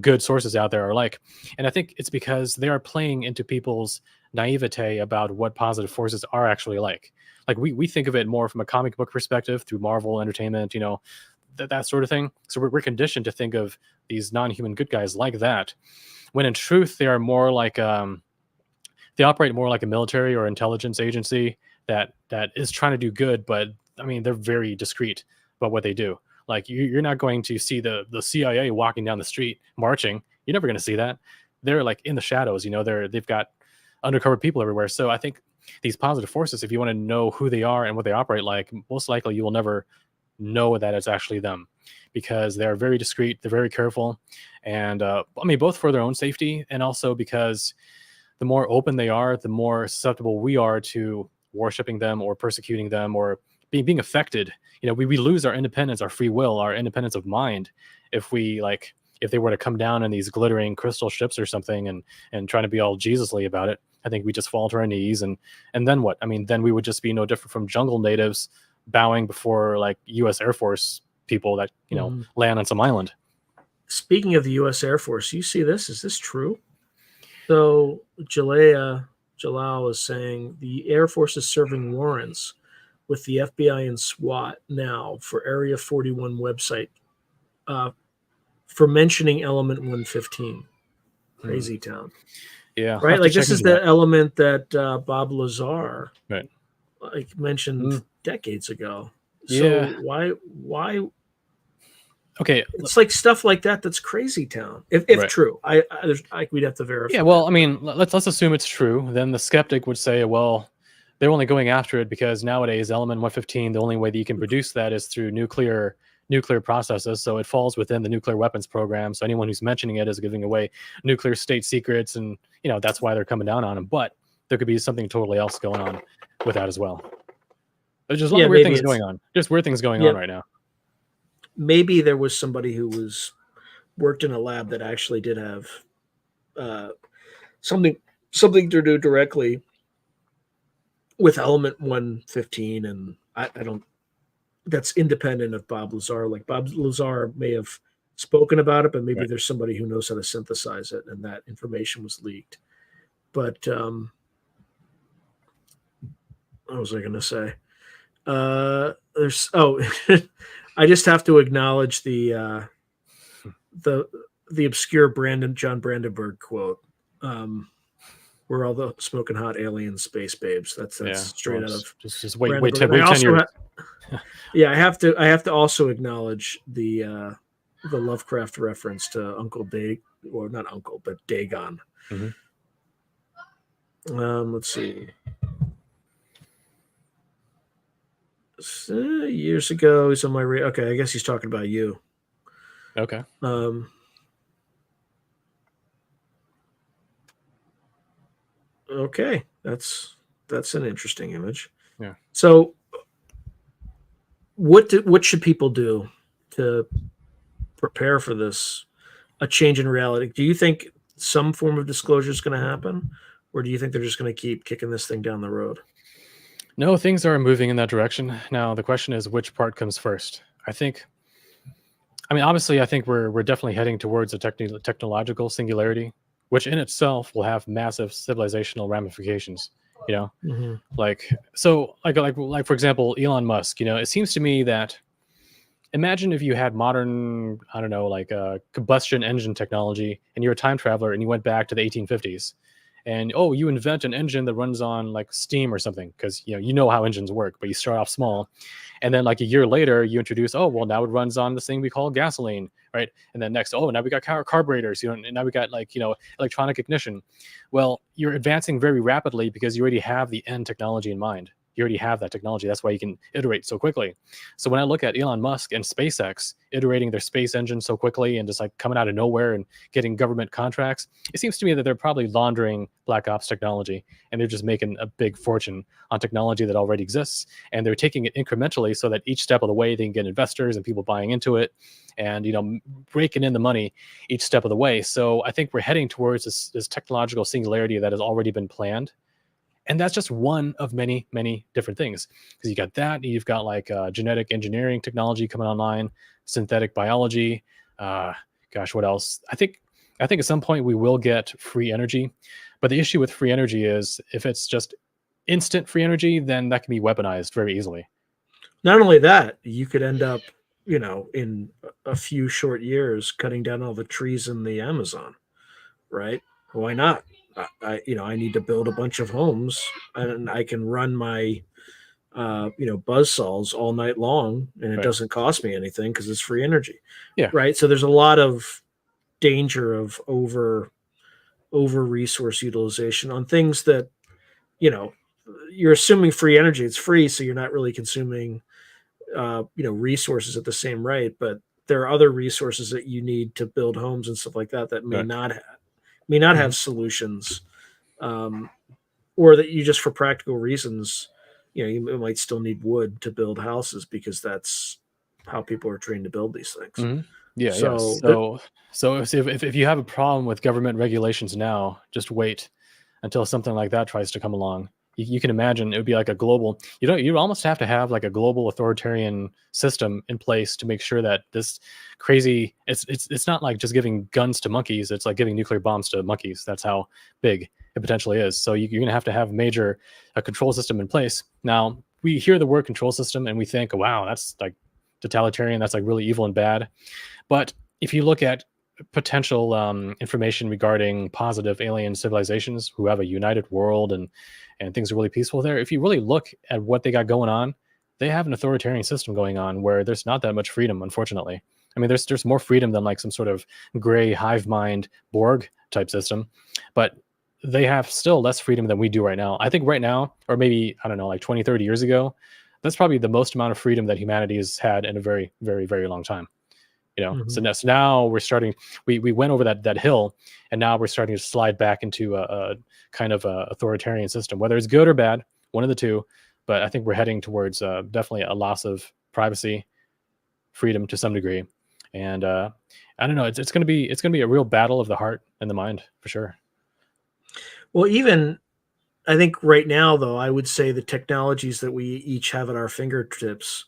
good sources out there are like. And I think it's because they are playing into people's naivete about what positive forces are actually like. Like we think of it more from a comic book perspective through Marvel entertainment, that sort of thing. So we're conditioned to think of these non-human good guys like that, when in truth they are more like they operate more like a military or intelligence agency that is trying to do good, but I mean they're very discreet about what they do. Like you're not going to see the CIA walking down the street marching. You're never going to see that. They're like in the shadows. They've got undercover people everywhere. So I think these positive forces, if you want to know who they are and what they operate like, most likely you will never know that it's actually them, because they're very discreet, they're very careful, and both for their own safety and also because the more open they are, the more susceptible we are to worshiping them or persecuting them or being affected. We lose our independence, our free will, our independence of mind if they were to come down in these glittering crystal ships or something and trying to be all Jesusly about it. I think we just fall to our knees and then what? I mean, then we would just be no different from jungle natives bowing before like U.S. Air Force people that land on some island. Speaking of the U.S. Air Force, you see this? Is this true? So Jalal is saying the Air Force is serving warrants with the FBI and SWAT now for Area 41 website for mentioning Element 115. Crazy town. Yeah. Right? Like this is the element that Bob Lazar mentioned decades ago. So yeah. why Okay, it's like stuff like that's crazy town. If true, we'd have to verify. Yeah, well, I mean, let's assume it's true. Then the skeptic would say, well, they're only going after it because nowadays element 115, the only way that you can produce that is through nuclear processes. So it falls within the nuclear weapons program. So anyone who's mentioning it is giving away nuclear state secrets, and that's why they're coming down on them. But there could be something totally else going on with that as well. There's just a lot of weird things going on. There's weird things going on right now. Maybe there was somebody who worked in a lab that actually did have something to do directly with element 115, and I don't. That's independent of Bob Lazar. Like Bob Lazar may have spoken about it, but maybe there's somebody who knows how to synthesize it, and that information was leaked. But what was I going to say? I just have to acknowledge the obscure John Brandenburg quote, "We're all the smoking hot alien space babes." That's straight out of just wait 10 years. I have to also acknowledge the Lovecraft reference to Uncle Dag, or not Uncle, but Dagon. Mm-hmm. Let's see. Years ago, he's on my radio. Okay, I guess he's talking about you. Okay. Okay, that's an interesting image. Yeah. So, what should people do to prepare for this? A change in reality. Do you think some form of disclosure is going to happen, or do you think they're just going to keep kicking this thing down the road? No, things are moving in that direction. Now, the question is which part comes first. I think I mean, obviously, I think we're definitely heading towards a technological singularity, which in itself will have massive civilizational ramifications. You know, Hmm. like so, like for example, Elon Musk. You know, it seems to me that imagine if you had modern, I don't know, like combustion engine technology, and you're a time traveler and you went back to the 1850s, and oh, you invent an engine that runs on like steam or something because you know how engines work, but you start off small, and then like a year later you introduce, oh well, now it runs on this thing we call gasoline, right? And then next, oh, now we got carburetors, and now we got like electronic ignition. Well, you're advancing very rapidly because you already have the end technology in mind. You already have that technology. That's why you can iterate so quickly. So when I look at Elon Musk and SpaceX iterating their space engine so quickly and just like coming out of nowhere and getting government contracts, it seems to me that they're probably laundering black ops technology, and they're just making a big fortune on technology that already exists. And they're taking it incrementally so that each step of the way they can get investors and people buying into it, and breaking in the money each step of the way. So I think we're heading towards this technological singularity that has already been planned, and that's just one of many many different things, because you got that, you've got like genetic engineering technology coming online, synthetic biology, uh, gosh, what else? I think at some point we will get free energy, but the issue with free energy is if it's just instant free energy, then that can be weaponized very easily. Not only that, you could end up, in a few short years, cutting down all the trees in the Amazon, right? Why not? I need to build a bunch of homes, and I can run my, buzz saws all night long, and it Right. doesn't cost me anything because it's free energy, Yeah. right? So there's a lot of danger of over resource utilization on things that, you know, you're assuming free energy. It's free, so you're not really consuming, resources at the same rate. But there are other resources that you need to build homes and stuff like that that may Right. not Mhm. have solutions, um, or that you just for practical reasons, you might still need wood to build houses because that's how people are trained to build these things. Mhm. Yeah, yeah. So So if you have a problem with government regulations now, just wait until something like that tries to come along. You can imagine it would be like a global. You almost have to have like a global authoritarian system in place to make sure that this crazy. It's not like just giving guns to monkeys. It's like giving nuclear bombs to monkeys. That's how big it potentially is. So you're going to have major a control system in place. Now we hear the word control system and we think, wow, that's like totalitarian. That's like really evil and bad. But if you look at potential information regarding positive alien civilizations who have a united world and things are really peaceful there, if you really look at what they got going on, they have an authoritarian system going on where there's not that much freedom, unfortunately. I mean, there's more freedom than like some sort of gray hive mind Borg type system, but they have still less freedom than we do right now. I think right now, or maybe, I don't know, like 20, 30 years ago, that's probably the most amount of freedom that humanity has had in a very, very, very long time. So mhm. now we're starting, we went over that hill, and now we're starting to slide back into a kind of a authoritarian system, whether it's good or bad, one of the two. But I think we're heading towards definitely a loss of privacy, freedom to some degree. And I don't know, it's going to be a real battle of the heart and the mind for sure. Well, even I think right now, though, I would say the technologies that we each have at our fingertips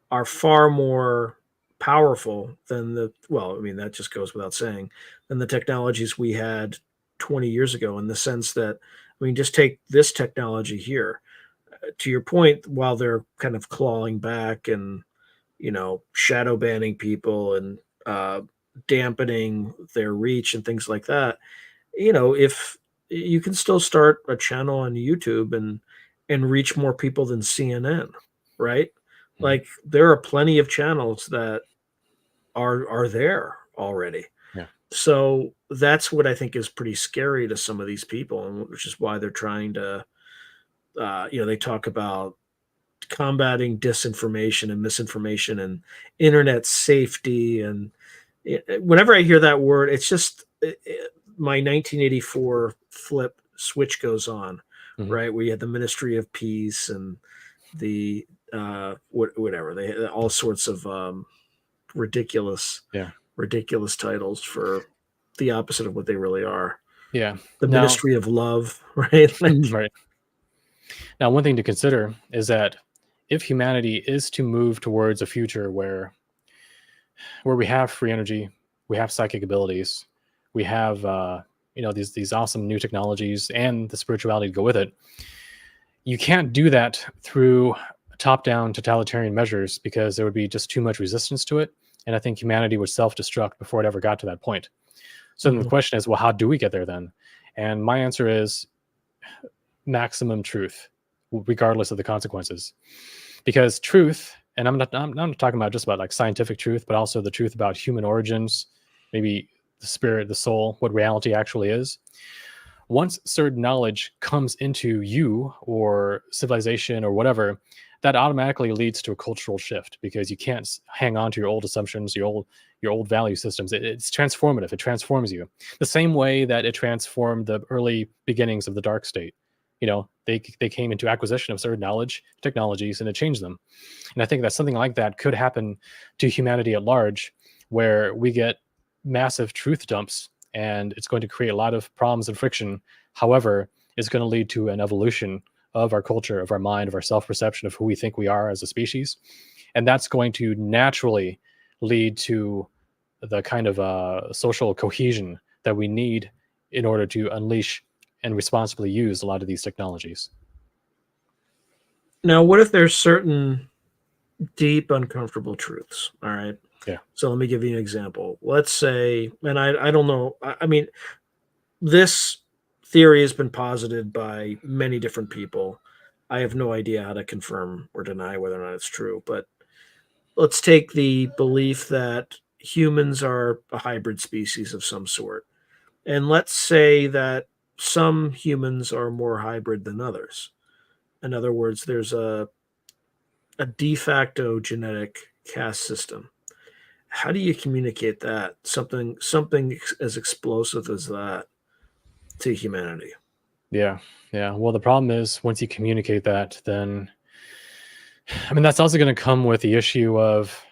are far more powerful than I mean, that just goes without saying, than the technologies we had 20 years ago, in the sense that, I mean, just take this technology here. To your point, while they're kind of clawing back and, shadow banning people and dampening their reach and things like that, if you can still start a channel on YouTube and reach more people than CNN, right? Mhm. Like there are plenty of channels that are there already. Yeah. So that's what I think is pretty scary to some of these people, and which is why they're trying to, they talk about combating disinformation and misinformation and internet safety. And whenever I hear that word, it's just my 1984 flip switch goes on, Hmm. right? We had the Ministry of Peace and the whatever they had all sorts of ridiculous Yeah. ridiculous titles for the opposite of what they really are. Yeah. The Now, Ministry of Love, right? Like, right. Now, one thing to consider is that if humanity is to move towards a future where where we have free energy, we have psychic abilities, we have these awesome new technologies and the spirituality to go with it. You can't do that through top-down totalitarian measures because there would be just too much resistance to it, and I think humanity would self-destruct before it ever got to that point. So then the question is, well, how do we get there then? And my answer is maximum truth, regardless of the consequences. Because truth, and I'm not talking about just about like scientific truth, but also the truth about human origins, maybe the spirit, the soul, what reality actually is. Once certain knowledge comes into you or civilization or whatever, that automatically leads to a cultural shift because you can't hang on to your old assumptions, your old value systems. It's transformative. It transforms you the same way that it transformed the early beginnings of the dark state. They came into acquisition of certain knowledge, technologies, and it changed them. And I think that something like that could happen to humanity at large, where we get massive truth dumps, and it's going to create a lot of problems and friction. However, it's going to lead to an evolution of our culture, of our mind, of our self-perception of who we think we are as a species. And that's going to naturally lead to the kind of social cohesion that we need in order to unleash and responsibly use a lot of these technologies. Now, what if there's certain deep, uncomfortable truths? All right. Yeah. So let me give you an example. Let's say, and I don't know, I mean, this theory has been posited by many different people. I have no idea how to confirm or deny whether or not it's true, but let's take the belief that humans are a hybrid species of some sort. And let's say that some humans are more hybrid than others. In other words, there's a de facto genetic caste system. How do you communicate that? Something as explosive as that to humanity? Yeah. Well, the problem is once you communicate that, then that's also going to come with the issue of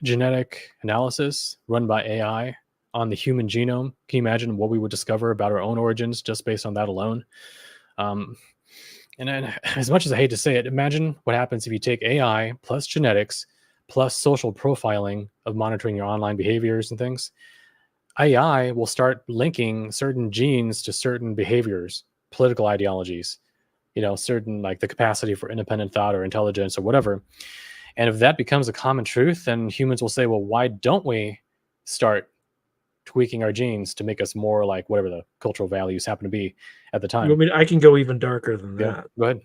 genetic analysis run by AI on the human genome. Can you imagine what we would discover about our own origins just based on that alone? And then, as much as I hate to say it, imagine what happens if you take AI plus genetics plus social profiling of monitoring your online behaviors and things. AI will start linking certain genes to certain behaviors, political ideologies, certain like the capacity for independent thought or intelligence or whatever. And if that becomes a common truth, then humans will say, well, why don't we start tweaking our genes to make us more like whatever the cultural values happen to be at the time? I can go even darker than Yeah, that. go ahead.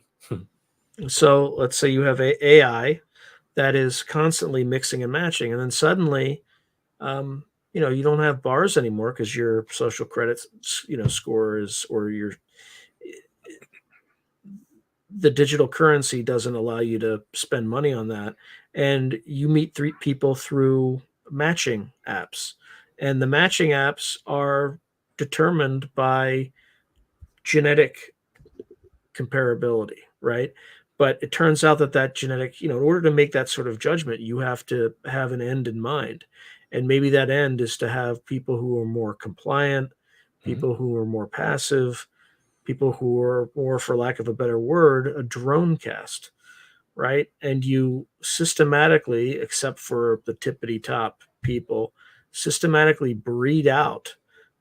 So let's say you have a AI that is constantly mixing and matching, and then suddenly, you don't have bars anymore because your social credit, score is, or the digital currency doesn't allow you to spend money on that, and you meet three people through matching apps, and the matching apps are determined by genetic comparability, right? But it turns out that genetic, in order to make that sort of judgment, you have to have an end in mind. And maybe that end is to have people who are more compliant, Mhm. people who are more passive, people who are more, for lack of a better word, a drone cast, right? And you systematically, except for the tippity top people, systematically breed out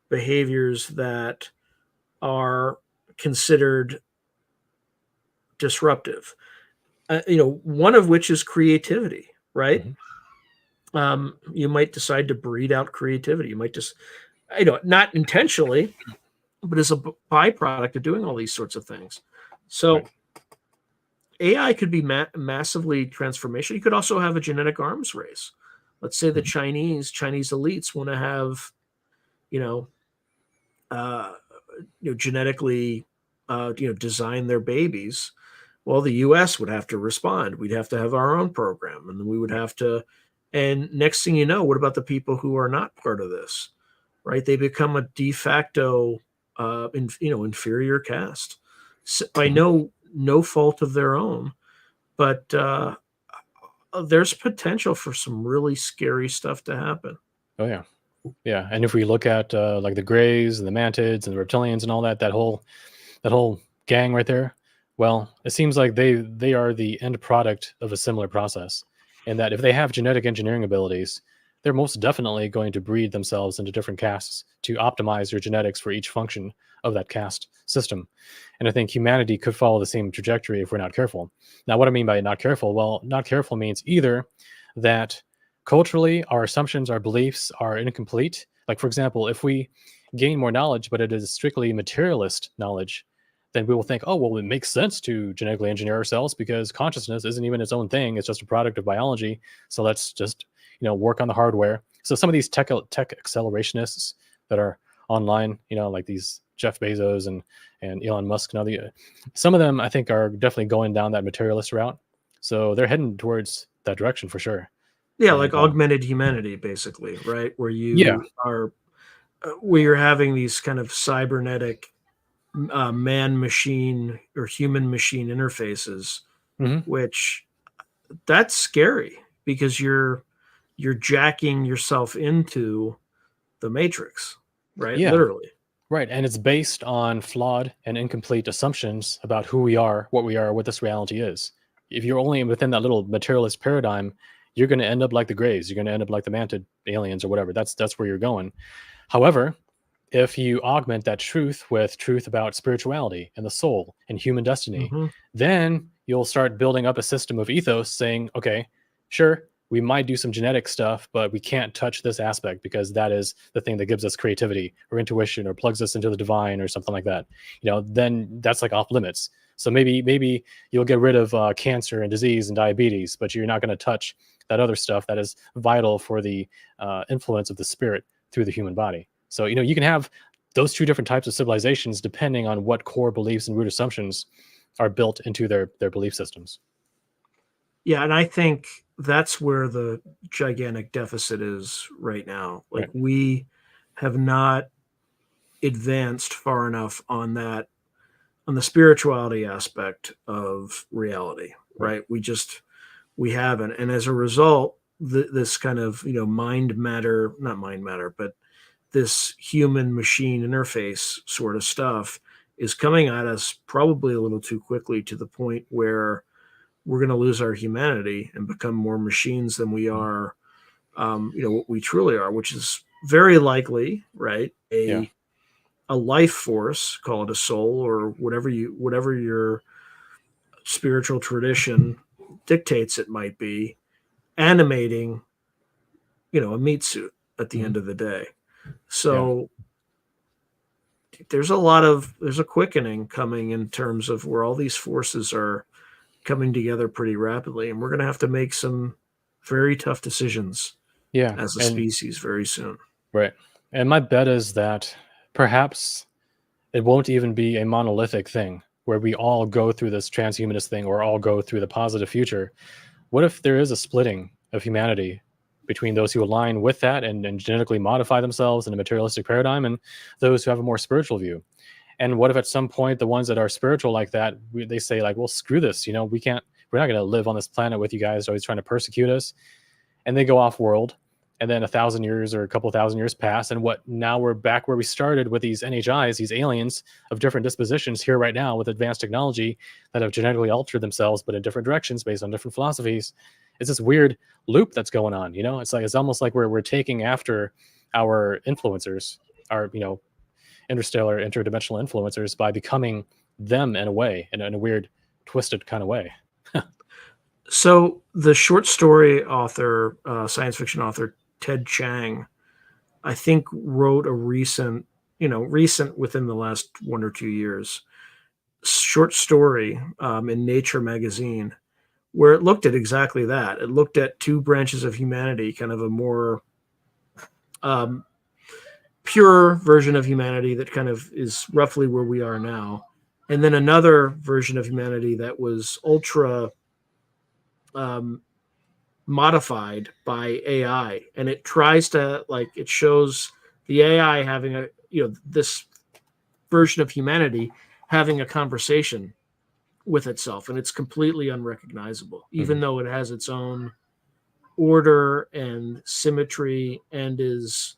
behaviors that are considered disruptive. One of which is creativity, right? Mhm. You might decide to breed out creativity. You might just, not intentionally, but as a byproduct of doing all these sorts of things. So Right. AI could be massively transformational. You could also have a genetic arms race. Let's say the Mhm. Chinese elites want to have, you know, uh, genetically, design their babies. Well, the U.S. would have to respond. We'd have to have our own program, and we would Right. have to. And next thing you know, what about the people who are not part of this? Right? They become a de facto, inferior caste by Mhm. no fault of their own. But there's potential for some really scary stuff to happen. Oh yeah. Yeah. And if we look at like the Greys and the Mantids and the Reptilians and all that whole gang right there, well, it seems like they are the end product of a similar process. And that if they have genetic engineering abilities, they're most definitely going to breed themselves into different castes to optimize your genetics for each function of that caste system. And I think humanity could follow the same trajectory if we're not careful. Now, what I mean by not careful, well, not careful means either that culturally our assumptions, our beliefs are incomplete. Like, for example, if we gain more knowledge, but it is strictly materialist knowledge, then we will think, oh, well, it makes sense to genetically engineer ourselves because consciousness isn't even its own thing. It's just a product of biology. So let's just, work on the hardware. So some of these tech accelerationists that are online, like these Jeff Bezos and Elon Musk and other, some of them I think are definitely going down that materialist route. So they're heading towards that direction for sure. Yeah, And like augmented humanity, basically, right? Where yeah, you are, where you're having these kind of cybernetic man machine or human machine interfaces, hmm which that's scary because you're jacking yourself into the matrix, right? yeah, Literally. right. And it's based on flawed and incomplete assumptions about who we are, what this reality is. If you're only within that little materialist paradigm, you're going to end up like the Greys. You're going to end up like the mantid aliens or whatever. That's where you're going. However, if you augment that truth with truth about spirituality and the soul and human destiny, Hmm. then you'll start building up a system of ethos saying, okay, sure, we might do some genetic stuff, but we can't touch this aspect because that is the thing that gives us creativity or intuition or plugs us into the divine or something like that. Then that's like off limits. So maybe you'll get rid of cancer and disease and diabetes, but you're not going to touch that other stuff that is vital for the influence of the spirit through the human body. So, you can have those two different types of civilizations depending on what core beliefs and root assumptions are built into their belief systems. Yeah, and I think that's where the gigantic deficit is right now. Like Right. we have not advanced far enough on the spirituality aspect of reality, Right. right? We haven't, and as a result, this kind of mind matter, not mind matter, but this human machine interface sort of stuff is coming at us probably a little too quickly to the point where we're going to lose our humanity and become more machines than we Mhm. are, what we truly are, which is very likely, right? Yeah. A life force, call it a soul or whatever your spiritual tradition dictates it might be, animating, a meat suit at the hmm end of the day. Yeah. So there's a quickening coming in terms of where all these forces are coming together pretty rapidly, and we're going to have to make some very tough decisions Yeah. as a And species very soon. right. And my bet is that perhaps it won't even be a monolithic thing where we all go through this transhumanist thing or all go through the positive future. What if there is a splitting of humanity between those who align with that and genetically modify themselves in a materialistic paradigm and those who have a more spiritual view? And what if at some point the ones that are spiritual like that, they say like, well, screw this, we're not going to live on this planet with you guys always trying to persecute us. And they go off world. And then 1,000 years or a couple thousand years pass. And now we're back where we started with these NHIs, these aliens of different dispositions here right now with advanced technology that have genetically altered themselves, but in different directions based on different philosophies. It's this weird loop that's going on. It's almost like we're taking after our influencers, our, interstellar, interdimensional influencers by becoming them in a way, in a weird, twisted kind of way. So the short story author, science fiction author Ted Chiang, I think wrote a recent within the last 1 or 2 years, short story in Nature magazine where it looked at exactly that. It looked at two branches of humanity, kind of a more um, pure version of humanity that kind of is roughly where we are now, and then another version of humanity that was ultra um, modified by AI, and it tries to it shows the AI having this version of humanity having a conversation with itself, and it's completely unrecognizable, even Mhm. though it has its own order and symmetry and is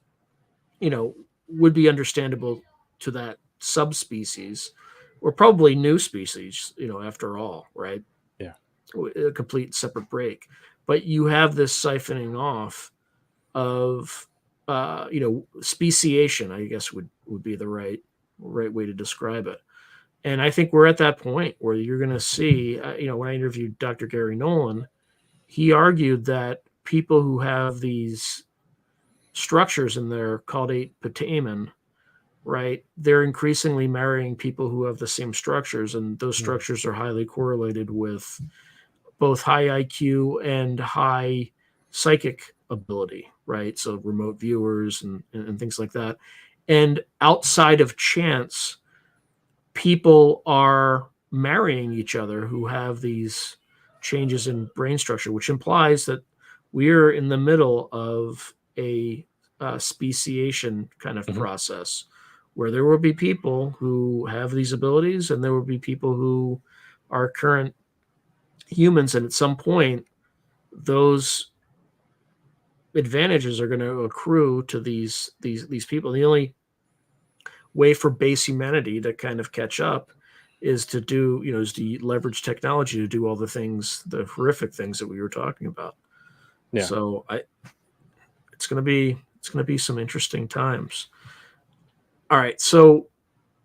you know would be understandable to that subspecies or probably new species after all, right? Yeah. A complete separate break, but you have this siphoning off of speciation, I guess would be the right way to describe it. And I think we're at that point where you're going to see, when I interviewed Dr. Gary Nolan, he argued that people who have these structures in their caudate putamen, right, they're increasingly marrying people who have the same structures, and those structures are highly correlated with both high IQ and high psychic ability, right? So remote viewers and things like that. And outside of chance, people are marrying each other who have these changes in brain structure, which implies that we're in the middle of a speciation kind of process where there will be people who have these abilities and there will be people who are current humans, and at some point those advantages are going to accrue to these people. The only way for base humanity to kind of catch up is to do, is to leverage technology to do all the things, the horrific things that we were talking about. Yeah. So it's going to be some interesting times. All right. So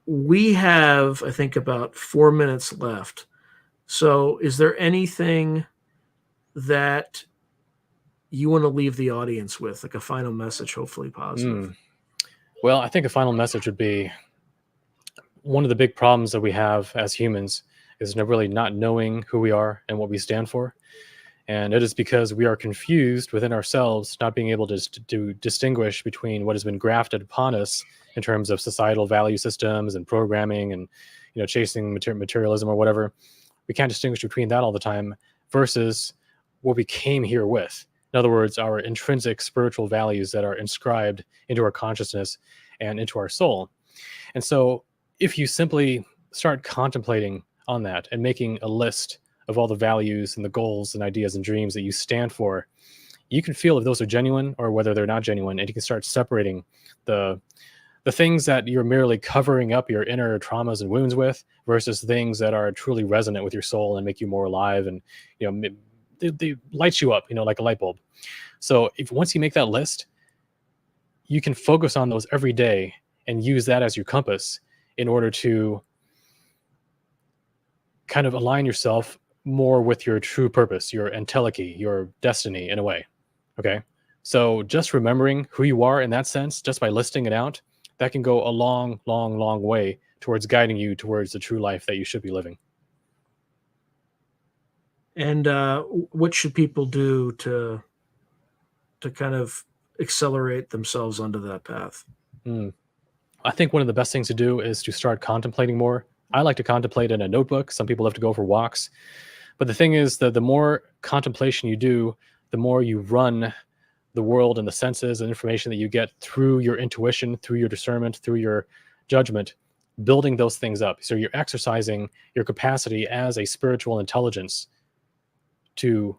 we have, I think, about 4 minutes left. So is there anything that you want to leave the audience with, like a final message, hopefully positive? Well, I think a final message would be, one of the big problems that we have as humans is really not knowing who we are and what we stand for. And it is because we are confused within ourselves, not being able to distinguish between what has been grafted upon us in terms of societal value systems and programming and, chasing materialism or whatever. We can't distinguish between that all the time versus what we came here with. In other words, our intrinsic spiritual values that are inscribed into our consciousness and into our soul. And so if you simply start contemplating on that and making a list of all the values and the goals and ideas and dreams that you stand for, you can feel if those are genuine or whether they're not genuine. And you can start separating the things that you're merely covering up your inner traumas and wounds with versus things that are truly resonant with your soul and make you more alive and, they light you up, like a light bulb. So if once you make that list, you can focus on those every day and use that as your compass in order to kind of align yourself more with your true purpose, your entelechy, your destiny in a way. Okay. So just remembering who you are in that sense, just by listing it out, that can go a long, long, long way towards guiding you towards the true life that you should be living. And what should people do to kind of accelerate themselves onto that path? I think one of the best things to do is to start contemplating more. I like to contemplate in a notebook. Some people have to go for walks. But the thing is that the more contemplation you do, the more you run the world and the senses and information that you get through your intuition, through your discernment, through your judgment, building those things up. So you're exercising your capacity as a spiritual intelligence to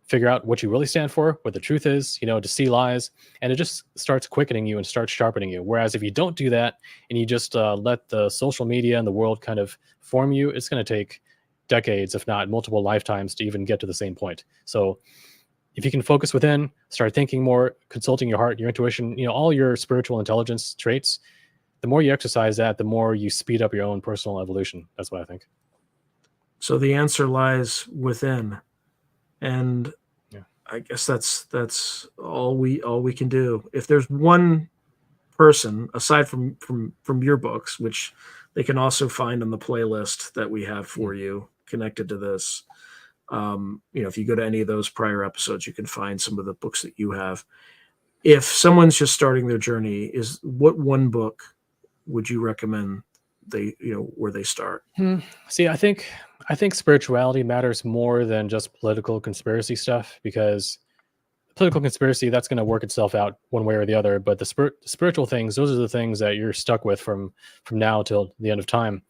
figure out what you really stand for, what the truth is, to see lies, and it just starts quickening you and starts sharpening you. Whereas if you don't do that and you just let the social media and the world kind of form you, it's going to take decades, if not multiple lifetimes, to even get to the same point. So if you can focus within, start thinking more, consulting your heart, your intuition, all your spiritual intelligence traits, the more you exercise that, the more you speed up your own personal evolution. That's what I think. So the answer lies within. And I guess that's all we can do. If there's one person aside from your books, which they can also find on the playlist that we have for you connected to this, if you go to any of those prior episodes, you can find some of the books that you have. If someone's just starting their journey, what one book would you recommend where they start? See, I think spirituality matters more than just political conspiracy stuff, because political conspiracy, that's going to work itself out one way or the other. But the spiritual things, those are the things that you're stuck with from now till the end of time.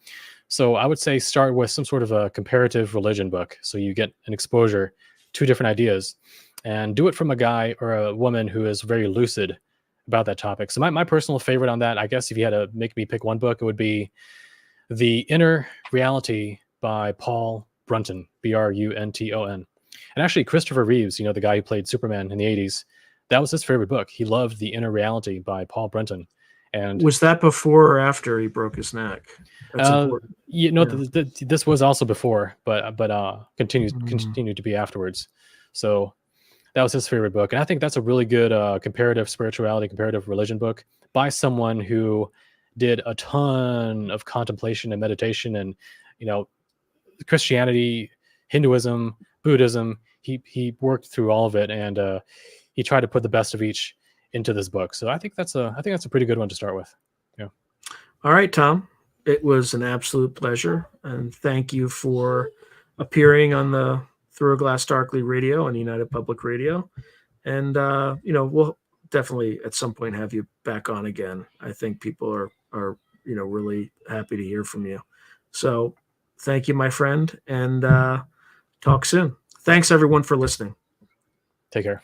So I would say start with some sort of a comparative religion book, so you get an exposure to different ideas, and do it from a guy or a woman who is very lucid about that topic. So my personal favorite on that, I guess if you had to make me pick one book, it would be The Inner Reality by Paul Brunton, Brunton. And actually Christopher Reeves, the guy who played Superman in the 80s, that was his favorite book. He loved The Inner Reality by Paul Brenton. And Was that before or after he broke his neck? That's important. you know, Yeah. this was also before, but continued to be afterwards. So that was his favorite book, and I think that's a really good comparative spirituality, comparative religion book by someone who did a ton of contemplation and meditation, and Christianity, Hinduism, Buddhism. He worked through all of it, and he tried to put the best of each into this book. So I think that's a pretty good one to start with. Yeah. All right, Tom. It was an absolute pleasure, and thank you for appearing on the Through a Glass Darkly radio and United Public Radio. And we'll definitely at some point have you back on again. I think people are really happy to hear from you. So thank you, my friend, and talk soon. Thanks everyone for listening. Take care.